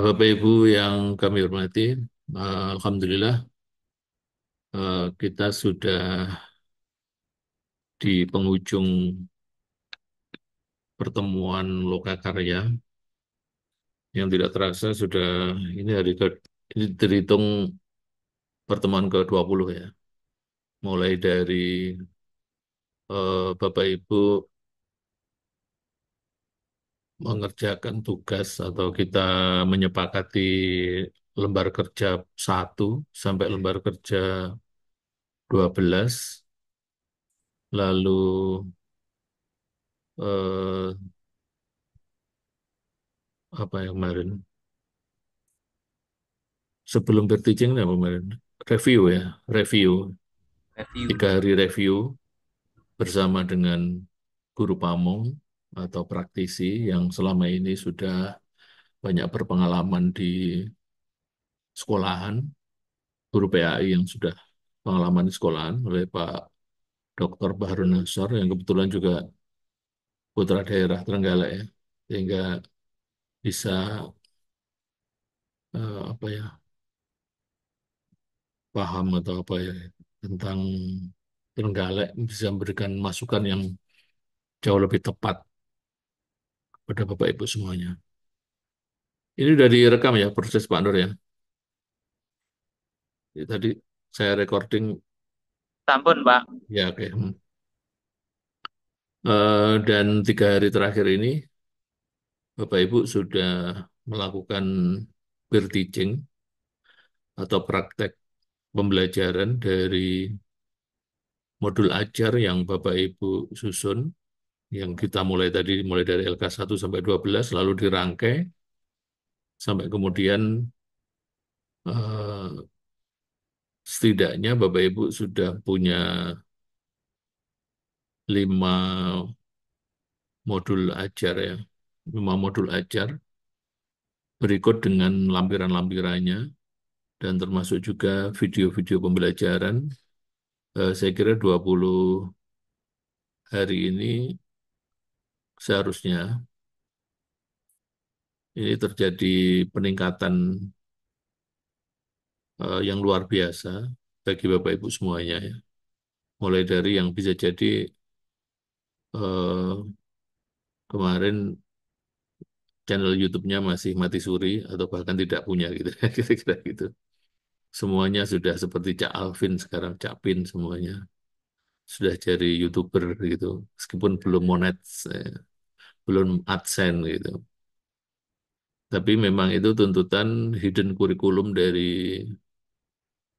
Bapak Ibu yang kami hormati, Alhamdulillah kita sudah di penghujung pertemuan Lokakarya yang tidak terasa sudah ini ini terhitung pertemuan ke-20 ya. Mulai dari Bapak Ibu mengerjakan tugas atau kita menyepakati lembar kerja 1 sampai lembar kerja 12, lalu eh, apa yang kemarin? Sebelum berteaching apa kemarin? Review ya, review. Review. 3 hari review bersama dengan guru pamong atau praktisi yang selama ini sudah banyak berpengalaman di sekolahan, guru PAI yang sudah pengalaman di sekolahan oleh Pak Dr. Bahrun Nasor yang kebetulan juga putra daerah Trenggalek ya, sehingga bisa apa ya, paham atau apa ya tentang Trenggalek, bisa memberikan masukan yang jauh lebih tepat pada Bapak Ibu semuanya. Ini udah direkam ya proses Pak Nur ya. Tadi saya recording Sampun, Pak. ya oke. Dan 3 hari terakhir ini Bapak Ibu sudah melakukan peer teaching atau praktek pembelajaran dari modul ajar yang Bapak Ibu susun, yang kita mulai tadi mulai dari LK 1 sampai 12 lalu dirangkai sampai kemudian eh, setidaknya Bapak Ibu sudah punya 5 modul ajar ya, 5 modul ajar berikut dengan lampiran-lampirannya dan termasuk juga video-video pembelajaran. Saya kira 20 hari ini seharusnya ini terjadi peningkatan yang luar biasa bagi Bapak Ibu semuanya ya. Mulai dari yang bisa jadi eh, kemarin channel YouTube-nya masih mati suri atau bahkan tidak punya gitu, kira-kira gitu. Semuanya sudah seperti Cak Alvin sekarang, Cak Pin semuanya sudah jadi YouTuber gitu, meskipun belum monet, belum AdSense gitu. Tapi memang itu tuntutan hidden kurikulum dari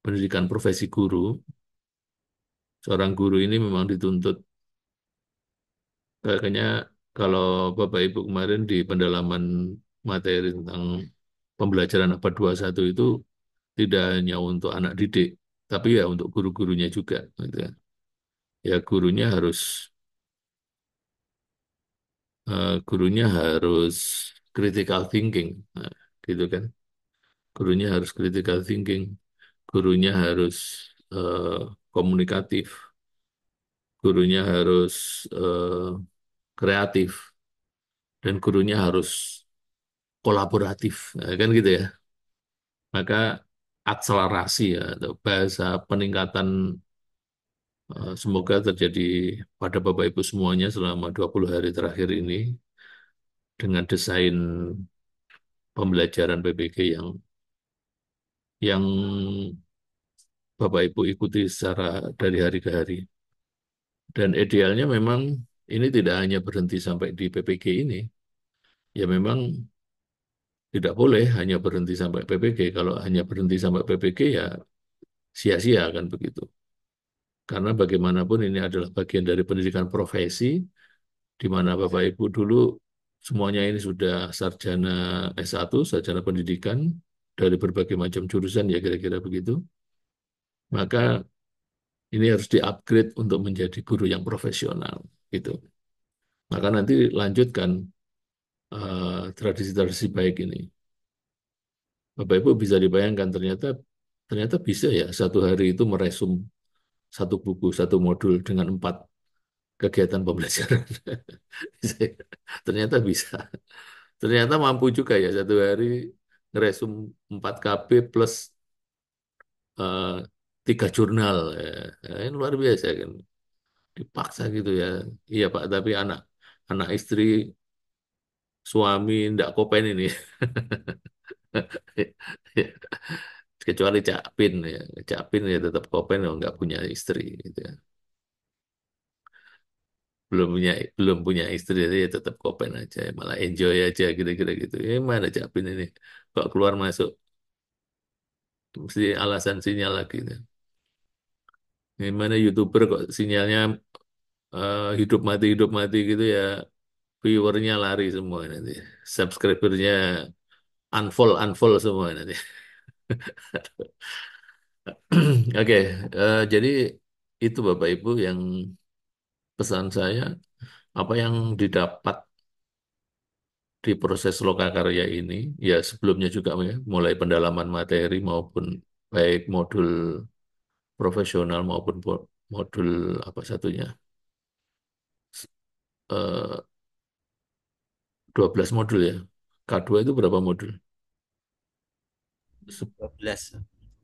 pendidikan profesi guru. Seorang guru ini memang dituntut, kayaknya kalau Bapak Ibu kemarin di pendalaman materi tentang pembelajaran abad 21 itu tidak hanya untuk anak didik, tapi ya untuk guru-gurunya juga. Gitu ya. Ya gurunya harus critical thinking, nah, gitu kan. Gurunya harus critical thinking, gurunya harus eh, komunikatif, gurunya harus kreatif, dan gurunya harus kolaboratif, nah, kan gitu ya. Maka akselerasi ya, atau bahasa peningkatan semoga terjadi pada Bapak Ibu semuanya selama 20 hari terakhir ini dengan desain pembelajaran PPG yang Bapak Ibu ikuti secara dari hari ke hari. Dan idealnya memang ini tidak hanya berhenti sampai di PPG ini. Ya memang tidak boleh hanya berhenti sampai PPG. Kalau hanya berhenti sampai PPG ya sia-sia kan begitu. Karena bagaimanapun ini adalah bagian dari pendidikan profesi, di mana Bapak Ibu dulu semuanya ini sudah sarjana S1, sarjana pendidikan dari berbagai macam jurusan ya kira-kira begitu. Maka ini harus di-upgrade untuk menjadi guru yang profesional gitu. Maka nanti lanjutkan tradisi-tradisi baik ini. Bapak Ibu bisa dibayangkan ternyata ternyata bisa ya 1 hari itu meresum 1 buku, 1 modul dengan 4 kegiatan pembelajaran. Ternyata bisa. Ternyata mampu juga ya 1 hari ngeresum 4 KB plus eh, 3 jurnal. Ini luar biasa kan. Dipaksa gitu ya. Iya Pak, tapi anak anak istri suami ndak kopen ini. Kecuali Cak Pin ya. Cak Pin ya tetap kopen kalau nggak punya istri gitu ya. Belum punya istri jadi ya tetap kopen aja malah enjoy aja gitu-gitu gitu. Mana Cak Pin ini kok keluar masuk mesti alasan sinyal lagi gitu. Gimana YouTuber kok sinyalnya hidup mati gitu ya, viewernya lari semua nanti, subscribernya unfollow unfollow semua nanti. Oke, jadi itu Bapak Ibu yang pesan saya, apa yang didapat di proses lokakarya ini, ya sebelumnya juga ya, mulai pendalaman materi maupun baik modul profesional maupun modul apa satunya, eh, 12 modul ya. K2 itu berapa modul? Se- 12.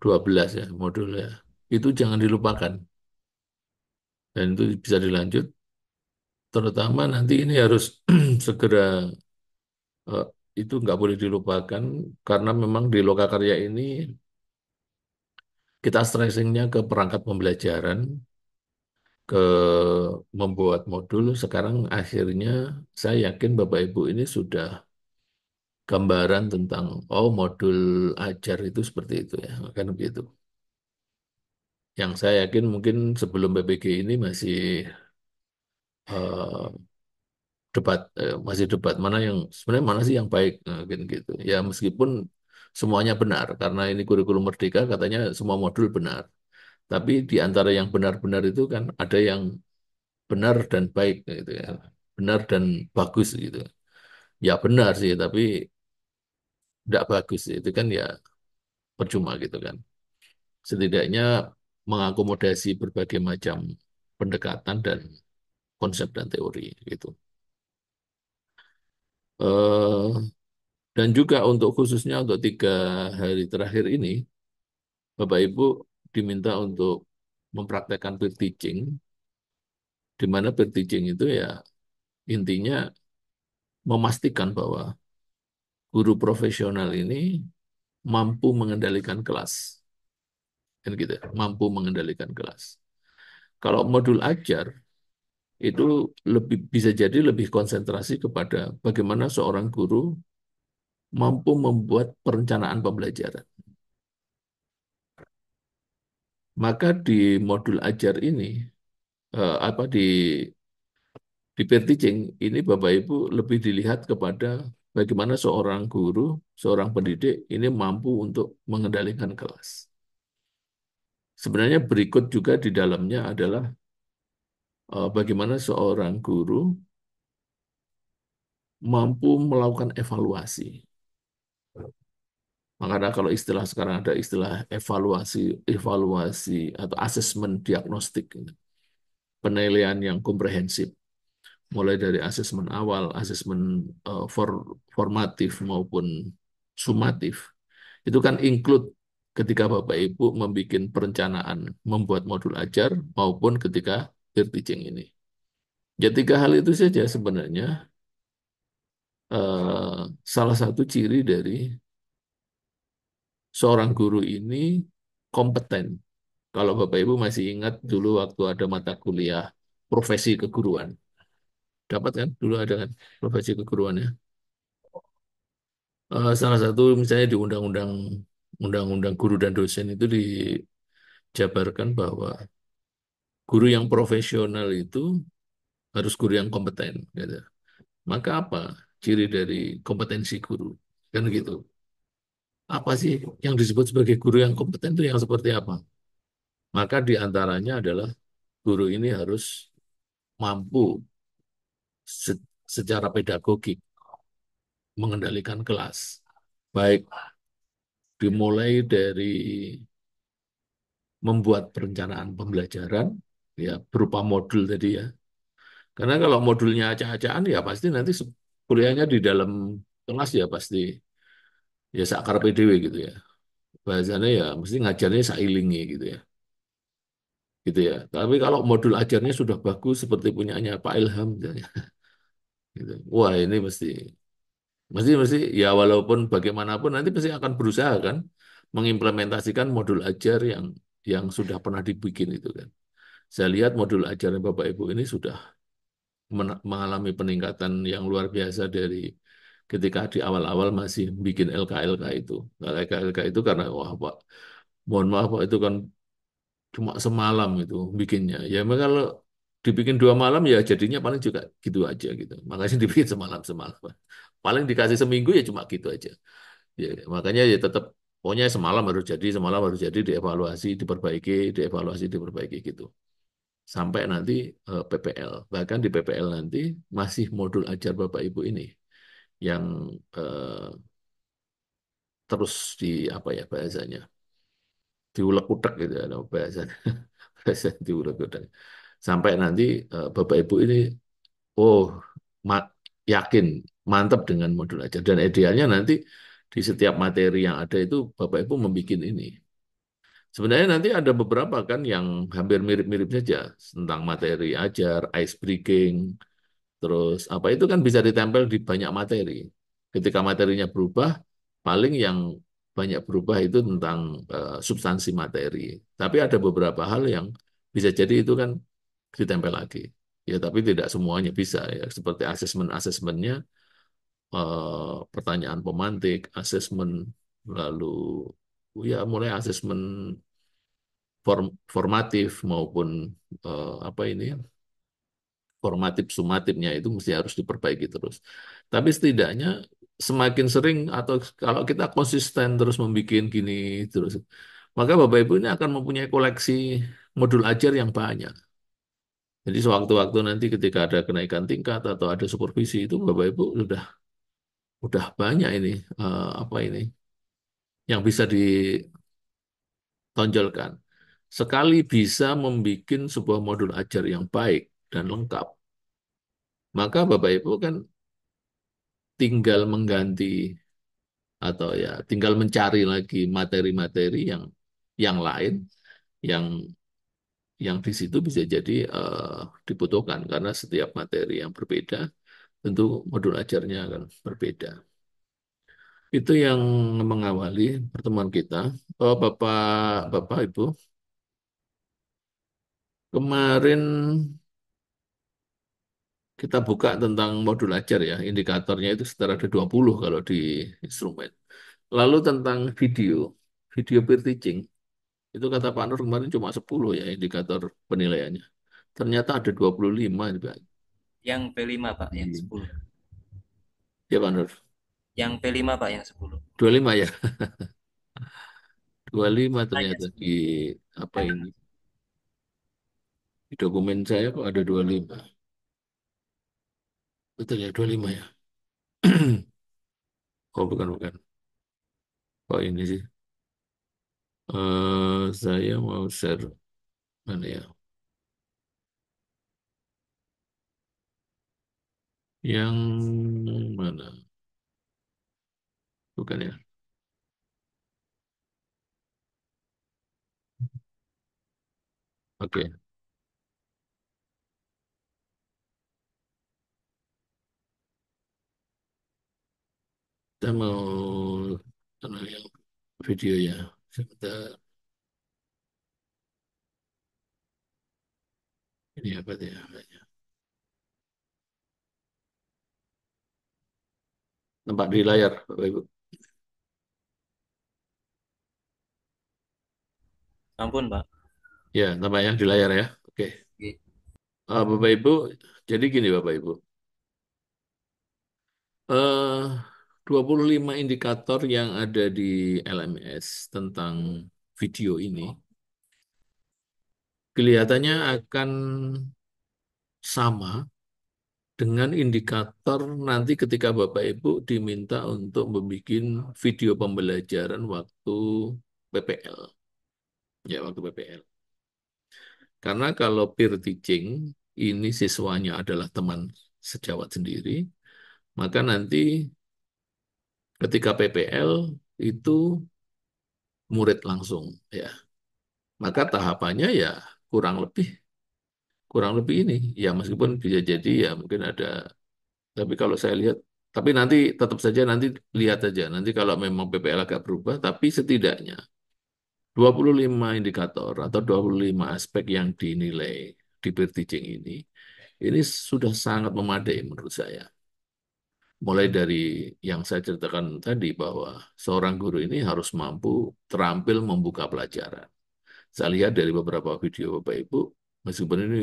12 ya modul ya. Itu jangan dilupakan. Dan itu bisa dilanjut, terutama nanti ini harus segera, eh, itu nggak boleh dilupakan, karena memang di Lokakarya ini kita stressingnya ke perangkat pembelajaran, ke membuat modul. Sekarang akhirnya saya yakin Bapak Ibu ini sudah gambaran tentang, oh modul ajar itu seperti itu ya, kan begitu. Yang saya yakin mungkin sebelum PPG ini masih eh, masih debat mana yang sebenarnya mana sih yang baik, nah, gitu. Ya meskipun semuanya benar karena ini kurikulum merdeka katanya semua modul benar. Tapi di antara yang benar-benar itu kan ada yang benar dan baik gitu ya. Benar dan bagus gitu. Ya benar sih tapi tidak bagus itu kan ya percuma gitu kan. Setidaknya mengakomodasi berbagai macam pendekatan dan konsep dan teori gitu. Eh, dan juga untuk khususnya untuk 3 hari terakhir ini, Bapak Ibu diminta untuk mempraktekkan peer teaching, di mana peer teaching itu ya intinya memastikan bahwa guru profesional ini mampu mengendalikan kelas, kan gitu, ya, mampu mengendalikan kelas. Kalau modul ajar itu lebih bisa jadi lebih konsentrasi kepada bagaimana seorang guru mampu membuat perencanaan pembelajaran. Maka di modul ajar ini, apa di peer teaching ini Bapak Ibu lebih dilihat kepada bagaimana seorang guru, seorang pendidik ini mampu untuk mengendalikan kelas. Sebenarnya berikut juga di dalamnya adalah bagaimana seorang guru mampu melakukan evaluasi. Makanya kalau istilah sekarang ada istilah evaluasi, evaluasi atau asesmen diagnostik, penilaian yang komprehensif, mulai dari asesmen awal, asesmen formatif maupun sumatif. Itu kan include ketika Bapak Ibu membuat perencanaan, membuat modul ajar, maupun ketika peer teaching ini. Ya 3 hal itu saja sebenarnya salah satu ciri dari seorang guru ini kompeten. Kalau Bapak Ibu masih ingat dulu waktu ada mata kuliah profesi keguruan. Dapat kan? Dulu ada kan profesi keguruan ya. Salah satu misalnya di undang-undang guru dan dosen itu dijabarkan bahwa guru yang profesional itu harus guru yang kompeten gitu. Maka apa ciri dari kompetensi guru? Kan gitu. Apa sih yang disebut sebagai guru yang kompeten itu yang seperti apa? Maka di antaranya adalah guru ini harus mampu secara pedagogik mengendalikan kelas. Baik dimulai dari membuat perencanaan pembelajaran ya berupa modul tadi ya. Karena kalau modulnya acak-acakan ya pasti nanti kuliahnya di dalam kelas ya pasti ya sakar PDW gitu ya. Bahasanya ya mesti ngajarnya sailingi gitu ya. Gitu ya. Tapi kalau modul ajarnya sudah bagus seperti punyanya Pak Ilham misalnya, gitu. Wah, ini mesti ya walaupun bagaimanapun nanti pasti akan berusaha kan mengimplementasikan modul ajar yang sudah pernah dibikin itu kan. Saya lihat modul ajarnya Bapak Ibu ini sudah mengalami peningkatan yang luar biasa dari ketika di awal-awal masih bikin LKLK itu. Nah, LKLK itu karena wah Pak, mohon maaf Pak itu kan cuma semalam itu bikinnya. Ya memang kalau dibikin 2 malam ya jadinya paling juga gitu aja gitu. Makanya dibikin semalam. Paling dikasih seminggu ya cuma gitu aja. Ya, makanya ya tetap pokoknya semalam harus jadi dievaluasi, diperbaiki gitu. Sampai nanti PPL. Bahkan di PPL nanti masih modul ajar Bapak Ibu ini yang eh, terus di apa ya bahasanya diulek-utek gitu ya bahasanya. Bahasa diulek-utek. Sampai nanti Bapak Ibu ini oh ma- yakin mantap dengan modul ajar dan idealnya nanti di setiap materi yang ada itu Bapak Ibu membuat ini. Sebenarnya nanti ada beberapa kan yang hampir mirip-mirip saja tentang materi ajar, ice breaking, terus apa itu kan bisa ditempel di banyak materi. Ketika materinya berubah, paling yang banyak berubah itu tentang substansi materi. Tapi ada beberapa hal yang bisa jadi itu kan ditempel lagi. Ya, tapi tidak semuanya bisa ya. Seperti asesmennya, pertanyaan pemantik, asesmen, lalu ya mulai asesmen formatif maupun apa ini ya, formatif sumatifnya itu mesti harus diperbaiki terus. Tapi setidaknya semakin sering atau kalau kita konsisten terus membuat gini terus, maka Bapak Ibu ini akan mempunyai koleksi modul ajar yang banyak. Jadi sewaktu-waktu nanti ketika ada kenaikan tingkat atau ada supervisi itu Bapak Ibu udah banyak ini apa ini yang bisa ditonjolkan. Sekali bisa membuat sebuah modul ajar yang baik dan lengkap, maka Bapak Ibu kan tinggal mengganti atau ya tinggal mencari lagi materi-materi yang lain yang yang di situ bisa jadi dibutuhkan karena setiap materi yang berbeda tentu modul ajarnya akan berbeda. Itu yang mengawali pertemuan kita. Oh, Bapak, Ibu, kemarin kita buka tentang modul ajar ya, indikatornya itu sekitar ada 20 kalau di instrumen. Lalu tentang video peer teaching, itu kata Pak Nur kemarin cuma 10 ya indikator penilaiannya. Ternyata ada 25 ini, Pak. Yang P5 Pak, yang 10. Ya Pak Nur, Yang P5 Pak, yang 10. 25 ya. 25 Hanya ternyata di 10. apa ini? Di dokumen saya kok ada 25. Betul ya 25 ya. Oh bukan. Oh ini sih. Saya mau share mana ya? Yang mana? Bukan ya? Oke, kita mau karena yang video ya. Sebentar, ini apa ya? Nampak di layar, Bapak Ibu. Ampun Pak. Ya, nampak ya di layar ya. Oke. Oke. Bapak Ibu, jadi gini Bapak Ibu. Eh 25 indikator yang ada di LMS tentang video ini kelihatannya akan sama dengan indikator nanti ketika Bapak Ibu diminta untuk membuat video pembelajaran waktu PPL. Ya, waktu PPL. Karena kalau peer teaching, ini siswanya adalah teman sejawat sendiri, maka nanti ketika PPL itu murid langsung ya. Maka tahapannya ya kurang lebih kurang lebih ini. Ya meskipun bisa jadi ya mungkin ada, tapi kalau saya lihat, tapi nanti tetap saja nanti lihat aja. Nanti kalau memang PPL agak berubah, tapi setidaknya 25 indikator atau 25 aspek yang dinilai di peer teaching ini sudah sangat memadai menurut saya. Mulai dari yang saya ceritakan tadi bahwa seorang guru ini harus mampu terampil membuka pelajaran. Saya lihat dari beberapa video Bapak Ibu, meskipun ini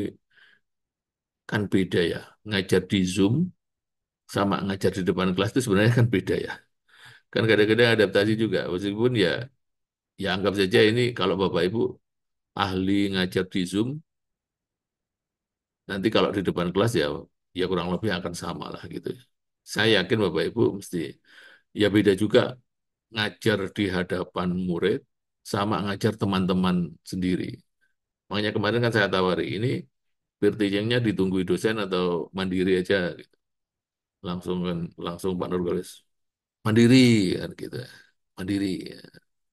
kan beda ya, ngajar di Zoom sama ngajar di depan kelas itu sebenarnya kan beda ya. Kan kadang-kadang adaptasi juga, meskipun ya, ya anggap saja ini kalau Bapak Ibu ahli ngajar di Zoom, nanti kalau di depan kelas ya, ya kurang lebih akan sama lah gitu. Saya yakin Bapak Ibu mesti, ya beda juga ngajar di hadapan murid sama ngajar teman-teman sendiri. Makanya kemarin kan saya tawari ini peer teaching-nya ditunggu dosen atau mandiri aja gitu. Langsung kan langsung Pak Nurgalis mandiri kan gitu. Mandiri ya.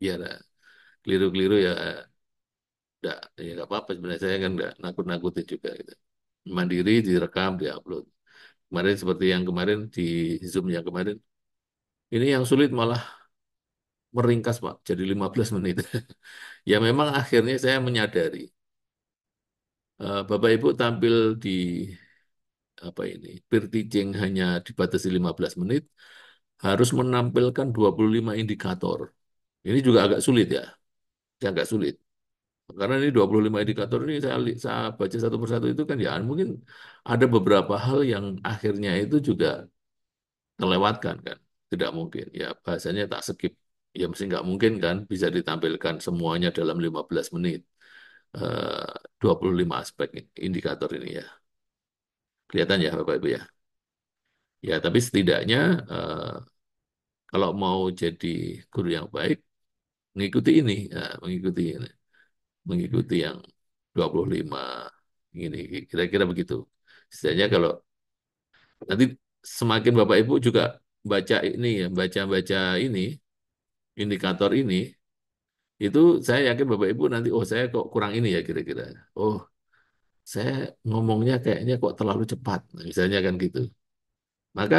Biar keliru-keliru ya enggak, ya nggak apa-apa sebenarnya saya kan nggak nakut-nakutin juga gitu. Mandiri direkam, diupload. Kemarin seperti yang kemarin di Zoom yang kemarin, ini yang sulit malah meringkas Pak, jadi 15 menit. Ya memang akhirnya saya menyadari, Bapak Ibu tampil di apa ini, peer teaching hanya dibatasi 15 menit, harus menampilkan 25 indikator. Ini juga agak sulit ya, agak sulit. Karena ini 25 indikator ini saya baca satu persatu itu kan ya mungkin ada beberapa hal yang akhirnya itu juga terlewatkan kan. Tidak mungkin. Ya bahasanya tak skip. Ya mesti nggak mungkin kan bisa ditampilkan semuanya dalam 15 menit. 25 aspek indikator ini ya. Kelihatan ya Bapak Ibu ya. Ya tapi setidaknya kalau mau jadi guru yang baik, mengikuti ini. Ya, mengikuti ini. Mengikuti yang 25 ini. Kira-kira begitu. Setidaknya kalau nanti semakin Bapak Ibu juga baca ini ya, baca-baca ini, indikator ini, itu saya yakin Bapak Ibu nanti, oh saya kok kurang ini ya kira-kira. Oh, saya ngomongnya kayaknya kok terlalu cepat. Nah, misalnya kan gitu. Maka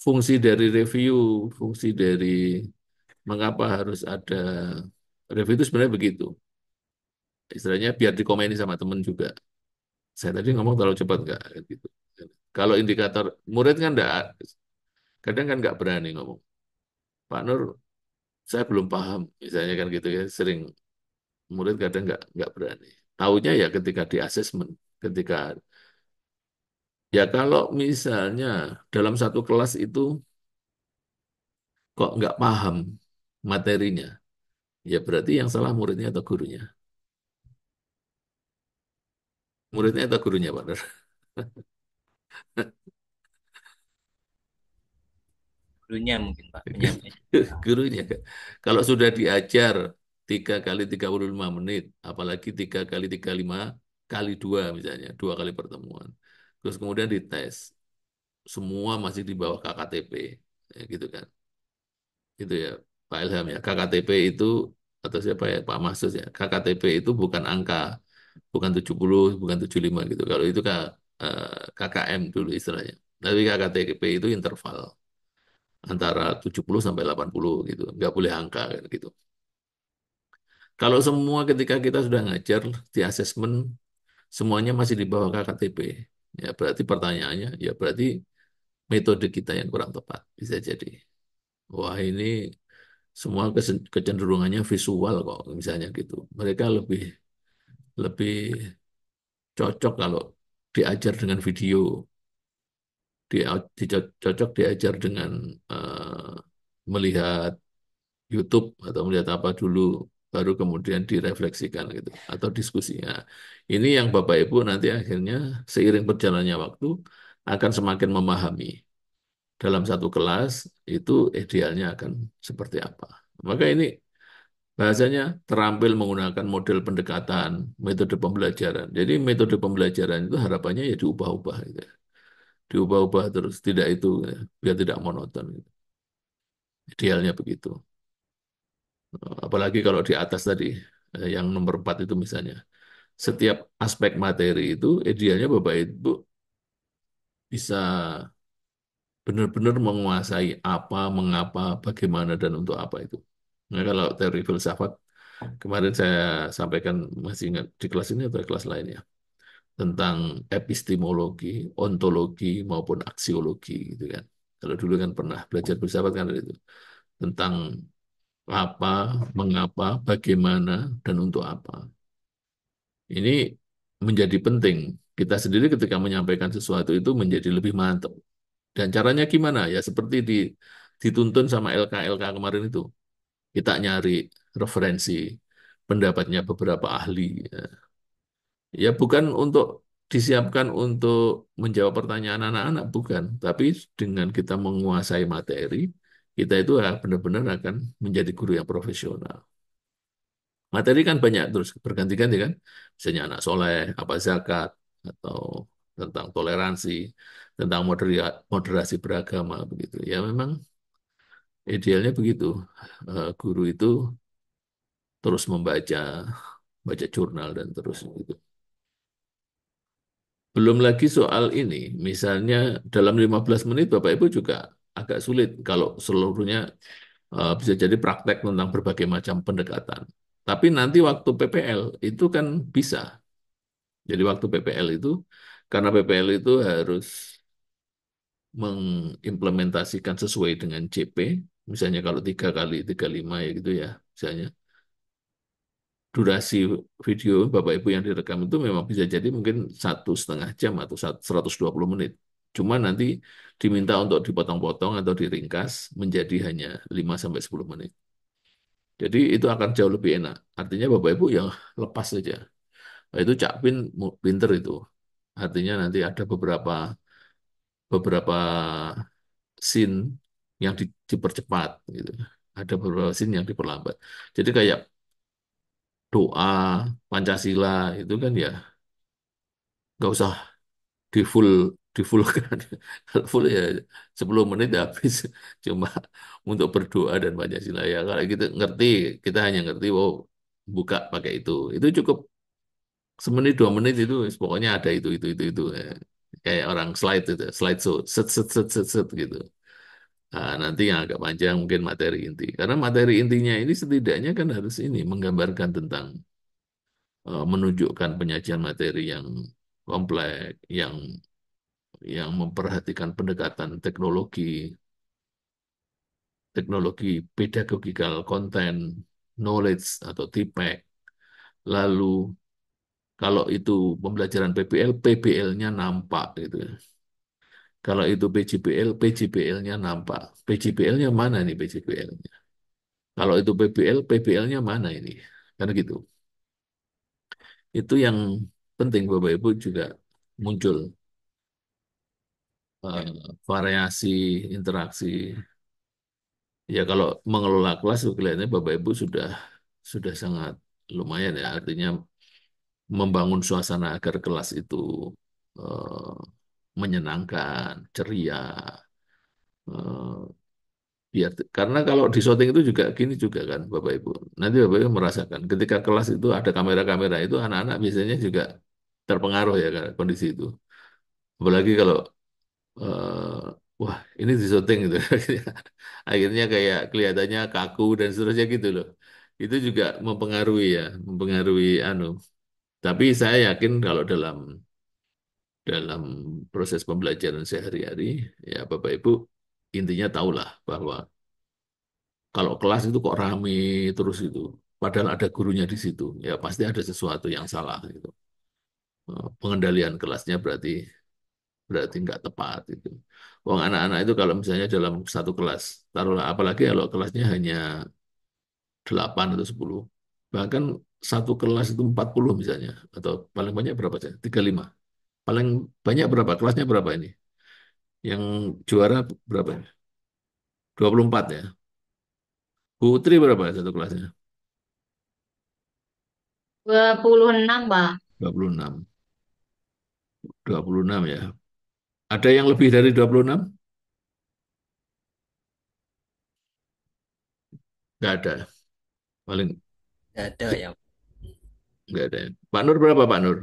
fungsi dari review, fungsi dari mengapa harus ada review itu sebenarnya begitu. Istilahnya biar dikomeni sama teman juga. Saya tadi ngomong terlalu cepat nggak? Kan gitu. Kalau indikator murid kan enggak, kadang kan nggak berani ngomong. Pak Nur, saya belum paham. Misalnya kan gitu ya. Sering murid kadang nggak berani. Taunya ya ketika di asesmen, ketika ya kalau misalnya dalam satu kelas itu kok nggak paham materinya, ya berarti yang salah muridnya atau gurunya. Muridnya atau gurunya, Pak Nur? Dulunya mungkin Pak penyampaian. Gurunya. Kalau sudah diajar 3 kali 35 menit, apalagi 3 kali 35 kali 2 misalnya, 2 kali pertemuan. Terus kemudian dites, semua masih di bawah KKTP, ya, gitu kan. Itu ya Pak Ilham ya. KKTP itu atau siapa ya Pak Mahsus ya. KKTP itu bukan angka, bukan 70, bukan 75 gitu. Kalau itu KKM dulu istilahnya. Tapi KKTP itu interval antara 70 sampai 80 gitu. Nggak boleh angka kan gitu. Kalau semua ketika kita sudah ngajar di asesmen semuanya masih di bawah KKTP. Ya berarti pertanyaannya ya berarti metode kita yang kurang tepat bisa jadi. Wah ini semua kecenderungannya visual kok misalnya gitu. Mereka lebih lebih cocok kalau diajar dengan video, cocok diajar dengan eh, melihat YouTube atau melihat apa dulu, baru kemudian direfleksikan gitu atau diskusinya. Ini yang Bapak Ibu nanti akhirnya seiring berjalannya waktu akan semakin memahami dalam satu kelas itu idealnya akan seperti apa. Maka ini bahasanya terampil menggunakan model pendekatan, metode pembelajaran. Jadi metode pembelajaran itu harapannya ya diubah-ubah gitu ya. Diubah-ubah terus, tidak itu ya, biar tidak monoton gitu. Idealnya begitu. Apalagi kalau di atas tadi, yang nomor 4 itu misalnya. Setiap aspek materi itu idealnya Bapak Ibu bisa benar-benar menguasai apa, mengapa, bagaimana, dan untuk apa itu. Nah, kalau teori filsafat, kemarin saya sampaikan, masih ingat di kelas ini atau kelas lainnya, tentang epistemologi, ontologi, maupun aksiologi, gitu kan. Kalau dulu kan pernah belajar filsafat kan ada itu. Tentang apa, mengapa, bagaimana, dan untuk apa. Ini menjadi penting. Kita sendiri ketika menyampaikan sesuatu itu menjadi lebih mantap. Dan caranya gimana? Ya seperti dituntun sama LK-LK kemarin itu. Kita nyari referensi pendapatnya beberapa ahli. Ya, ya bukan untuk disiapkan untuk menjawab pertanyaan anak-anak, bukan. Tapi dengan kita menguasai materi, kita itu ya benar-benar akan menjadi guru yang profesional. Materi kan banyak terus berganti-ganti kan. Misalnya anak soleh, apa zakat, atau tentang toleransi, tentang moderasi beragama begitu. Ya memang idealnya begitu. Guru itu terus membaca, baca jurnal dan terus gitu. Belum lagi soal ini, misalnya dalam 15 menit Bapak Ibu juga agak sulit kalau seluruhnya bisa jadi praktek tentang berbagai macam pendekatan. Tapi nanti waktu PPL itu kan bisa. Jadi waktu PPL itu, karena PPL itu harus mengimplementasikan sesuai dengan CP, misalnya kalau 3 kali 3 5 ya gitu ya, misalnya durasi video Bapak Ibu yang direkam itu memang bisa jadi mungkin 1,5 jam atau 120 menit. Cuma nanti diminta untuk dipotong-potong atau diringkas menjadi hanya 5 sampai 10 menit. Jadi itu akan jauh lebih enak. Artinya Bapak Ibu yang lepas saja. Nah, itu Cak Pin pinter itu. Artinya nanti ada beberapa beberapa scene yang dipercepat gitu. Ada beberapa scene yang diperlambat. Jadi kayak doa Pancasila itu kan ya nggak usah di full kan. Kalau full ya 10 menit ya habis cuma untuk berdoa dan Pancasila ya. Kalau kita ngerti, kita hanya ngerti wow buka pakai itu. Itu cukup 1 menit 2 menit itu pokoknya ada itu ya. Kayak orang slide itu, slide show, set gitu. Nah, nanti yang agak panjang mungkin materi inti. Karena materi intinya ini setidaknya kan harus ini menggambarkan tentang menunjukkan penyajian materi yang kompleks, yang memperhatikan pendekatan teknologi pedagogical content, knowledge atau TPEC. Lalu kalau itu pembelajaran PBL, PBL-nya nampak gitu. Kalau itu PJBL, PJBL-nya nampak. PJBL-nya mana nih PJBL-nya? Kalau itu PBL, PBL-nya mana ini? Kan gitu. Itu yang penting Bapak Ibu juga muncul eh, variasi interaksi. Ya kalau mengelola kelas kelihatannya Bapak Ibu sudah sangat lumayan ya. Artinya membangun suasana agar kelas itu eh, menyenangkan, ceria. eh, biar karena kalau di syuting itu juga gini juga kan Bapak Ibu. Nanti Bapak Ibu merasakan ketika kelas itu ada kamera-kamera itu anak-anak biasanya juga terpengaruh ya kan, kondisi itu. Apalagi kalau wah ini di syuting gitu. Akhirnya kayak kelihatannya kaku dan seterusnya gitu loh. Itu juga mempengaruhi ya, mempengaruhi anu. Tapi saya yakin kalau dalam dalam proses pembelajaran sehari-hari ya Bapak Ibu intinya tahulah bahwa kalau kelas itu kok rame terus itu, padahal ada gurunya di situ, ya pasti ada sesuatu yang salah gitu. Pengendalian kelasnya berarti berarti nggak tepat itu. Wong anak-anak itu kalau misalnya dalam satu kelas, taruhlah apalagi kalau kelasnya hanya 8 atau 10, bahkan satu kelas itu 40 misalnya, atau paling banyak berapa saja? 35. Paling banyak berapa? Kelasnya berapa ini? Yang juara berapa? 24 ya. Putri berapa satu kelasnya? 26, Mbak. 26. 26 ya. Ada yang lebih dari 26? Nggak ada. Paling Nggak ada se- ya. nggak ada. Pak Nur berapa Pak Nur?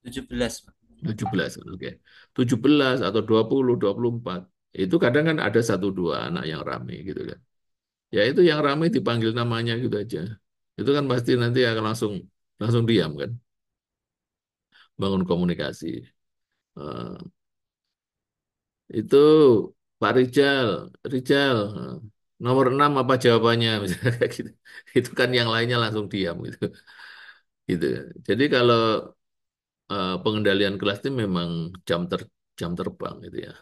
17 Pak. 17, oke. 17 atau 20, 24. Itu kadang kan ada satu dua anak yang rame gitu kan. Ya itu yang rame dipanggil namanya gitu aja. Itu kan pasti nanti akan langsung langsung diam kan, bangun komunikasi. Eh, itu Pak Rijal, Rijal, nomor 6 apa jawabannya? Misalnya kayak gitu. Itu kan yang lainnya langsung diam gitu. Gitu. Jadi kalau pengendalian kelas ini memang jam terbang gitu ya,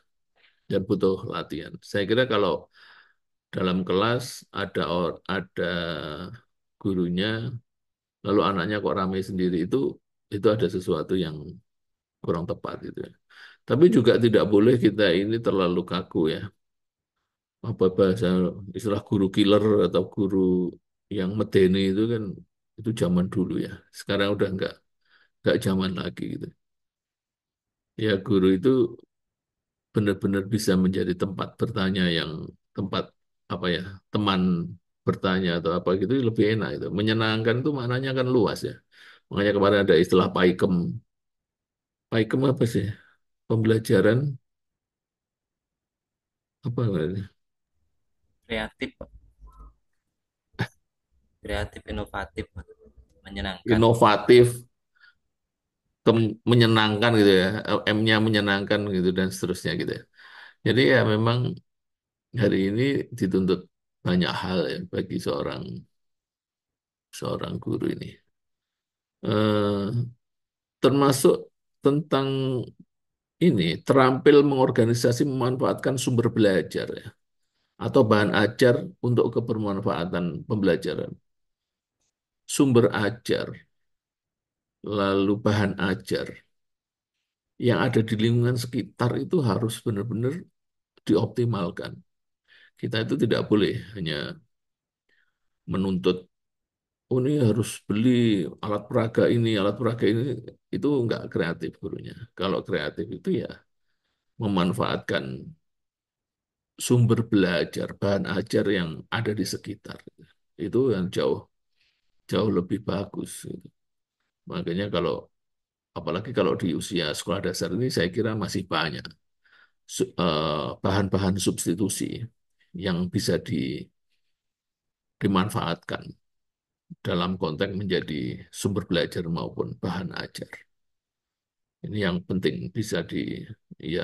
dan butuh latihan. Saya kira kalau dalam kelas ada gurunya, lalu anaknya kok ramai sendiri, itu ada sesuatu yang kurang tepat gitu ya. Tapi juga tidak boleh kita ini terlalu kaku ya. Apa bahasa istilah guru killer atau guru yang medeni itu kan itu zaman dulu ya. Sekarang udah nggak zaman lagi gitu. Ya guru itu benar-benar bisa menjadi tempat bertanya yang tempat apa ya, teman bertanya atau apa gitu lebih enak itu. Menyenangkan itu maknanya kan luas ya. Makanya kemarin ada istilah paikem. Paikem apa sih? Pembelajaran apa namanya? Kreatif Pak. Kreatif, inovatif Pak. Menyenangkan. Inovatif, menyenangkan gitu ya. M-nya menyenangkan gitu dan seterusnya gitu ya. Jadi ya memang hari ini dituntut banyak hal ya bagi seorang seorang guru ini. Eh, termasuk tentang ini terampil mengorganisasi memanfaatkan sumber belajar ya, atau bahan ajar untuk kebermanfaatan pembelajaran. Sumber ajar, lalu bahan ajar yang ada di lingkungan sekitar itu harus benar-benar dioptimalkan. Kita itu tidak boleh hanya menuntut, oh ini harus beli alat peraga ini, itu nggak kreatif gurunya. Kalau kreatif itu ya memanfaatkan sumber belajar, bahan ajar yang ada di sekitar. Itu yang jauh jauh lebih bagus gitu. Makanya kalau apalagi kalau di usia sekolah dasar ini saya kira masih banyak bahan-bahan substitusi yang bisa dimanfaatkan dalam konteks menjadi sumber belajar maupun bahan ajar. Ini yang penting bisa ya,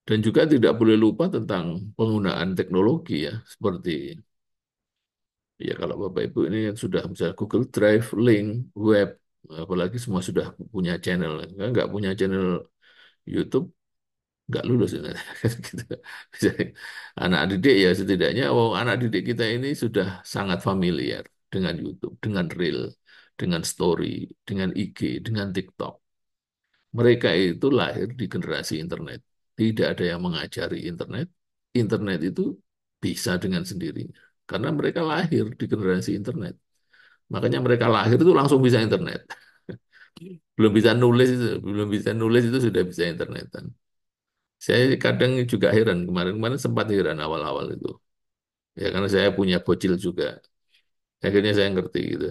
dan juga tidak boleh lupa tentang penggunaan teknologi ya, seperti ya kalau Bapak Ibu ini yang sudah misalnya Google Drive, link, web, apalagi semua sudah punya channel. Kan nggak punya channel YouTube, nggak lulus ya. Gitu. Jadi, anak didik ya setidaknya, oh anak didik kita ini sudah sangat familiar dengan YouTube, dengan Reel, dengan Story, dengan IG, dengan TikTok. Mereka itu lahir di generasi internet. Tidak ada yang mengajari internet. Internet itu bisa dengan sendirinya. Karena mereka lahir di generasi internet. Makanya mereka lahir itu langsung bisa internet. Belum bisa nulis itu sudah bisa internetan. Saya kadang juga heran, kemarin-kemarin sempat heran awal-awal itu. Ya karena saya punya bocil juga. Akhirnya saya ngerti gitu.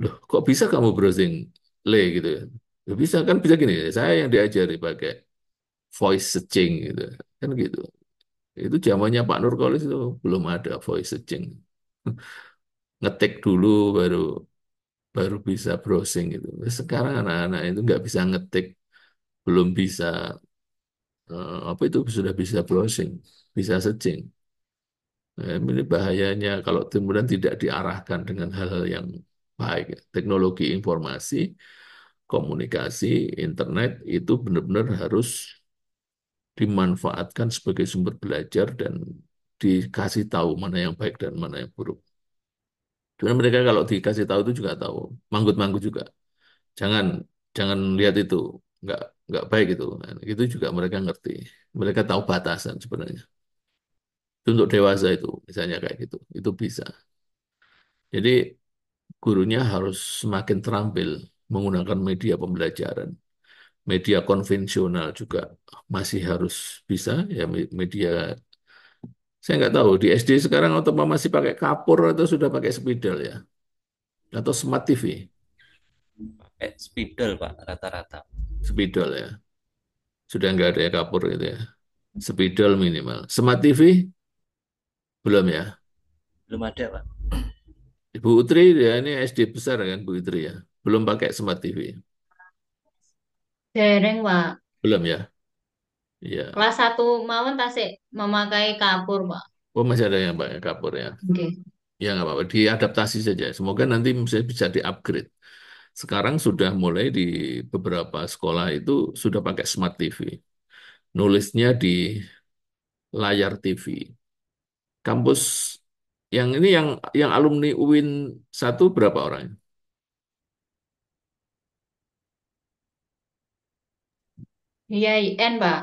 Loh, kok bisa kamu browsing gitu ya? Ya bisa kan bisa gini. Saya yang diajari pakai voice searching gitu. Kan gitu. Itu zamannya Pak Nurkolis itu belum ada voice searching. Ngetik dulu baru baru bisa browsing gitu. Sekarang anak-anak itu nggak bisa ngetik, belum bisa apa itu sudah bisa browsing, bisa searching. Ini bahayanya kalau kemudian tidak diarahkan dengan hal-hal yang baik. Teknologi informasi, komunikasi, internet itu benar-benar harus dimanfaatkan sebagai sumber belajar dan dikasih tahu mana yang baik dan mana yang buruk. Cuman mereka kalau dikasih tahu itu juga tahu, manggut-manggut juga. Jangan jangan lihat itu, nggak nggak baik itu. Nah, itu juga mereka ngerti. Mereka tahu batasan sebenarnya. Itu untuk dewasa itu, misalnya kayak gitu, itu bisa. Jadi gurunya harus semakin terampil menggunakan media pembelajaran. Media konvensional juga masih harus bisa, ya media Saya nggak tahu di SD sekarang atau masih pakai kapur atau sudah pakai spidol ya, atau smart TV, Pakai spidol Pak rata-rata. spidol ya. Sudah nggak ada ya kapur gitu ya. Spidol minimal. Smart TV belum ya. Belum ada Pak. Ibu Utri ya ini SD besar kan Bu Utri ya. Belum pakai smart TV. Dereng, Pak. Belum ya. Iya. Kelas satu mawon tasik memakai kapur, Pak. Oh masih ada yang pakai kapur ya. Oke. Ya nggak apa-apa. Diadaptasi saja. Semoga nanti bisa di-upgrade. Sekarang sudah mulai di beberapa sekolah itu sudah pakai smart TV. Nulisnya di layar TV. Kampus yang ini yang alumni UIN satu berapa orang? Iya, IN, Pak.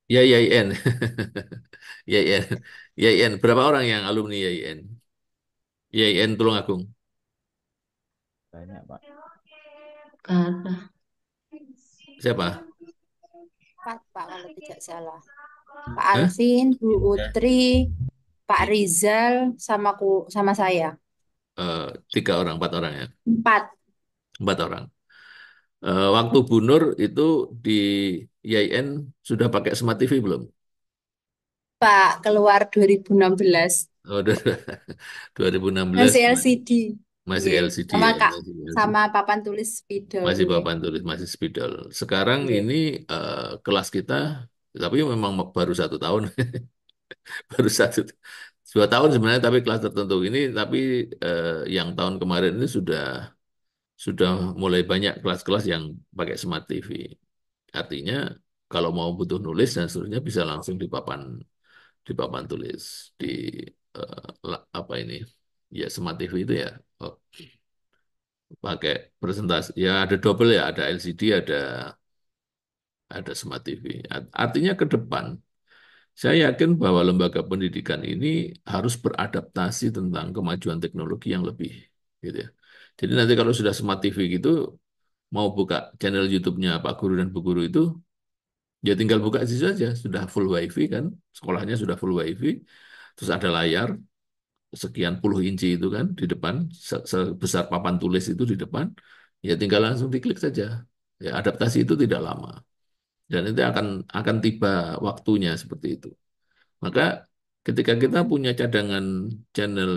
Ya YIN. YIN. YIN. Berapa orang yang alumni YIN? YIN Tulungagung. Banyak Pak. Kata. Siapa? Empat, Pak, kalau tidak salah. Pak Hah? Alvin, Bu Tiga. Utri, Pak Rizal, sama saya. Tiga orang, empat orang ya. Empat. Empat orang. Waktu Bu Nur itu di YIN sudah pakai Smart TV belum? Pak, keluar 2016. Oh, udah 2016 Masih LCD. masih Iya. LCD Sama ya, Kak, masih LCD. sama papan tulis spidol. Masih Iya. papan tulis, masih spidol. Sekarang Iya. ini kelas kita, tapi memang baru 1 tahun, baru 2 tahun sebenarnya, tapi kelas tertentu ini, tapi yang tahun kemarin ini sudah mulai banyak kelas-kelas yang pakai smart TV. Artinya kalau mau butuh nulis dan seterusnya bisa langsung di papan tulis di apa ini ya smart TV itu ya oh, pakai presentasi ya ada double ya ada LCD ada smart TV. Artinya ke depan saya yakin bahwa lembaga pendidikan ini harus beradaptasi tentang kemajuan teknologi yang lebih gitu ya. Jadi nanti kalau sudah smart TV gitu mau buka channel YouTube-nya Pak Guru dan Bu Guru itu ya tinggal buka situ saja, sudah full WiFi kan, sekolahnya sudah full WiFi, terus ada layar sekian puluh inci itu kan di depan, sebesar papan tulis itu di depan, ya tinggal langsung diklik saja. Ya adaptasi itu tidak lama dan itu akan tiba waktunya seperti itu. Maka ketika kita punya cadangan channel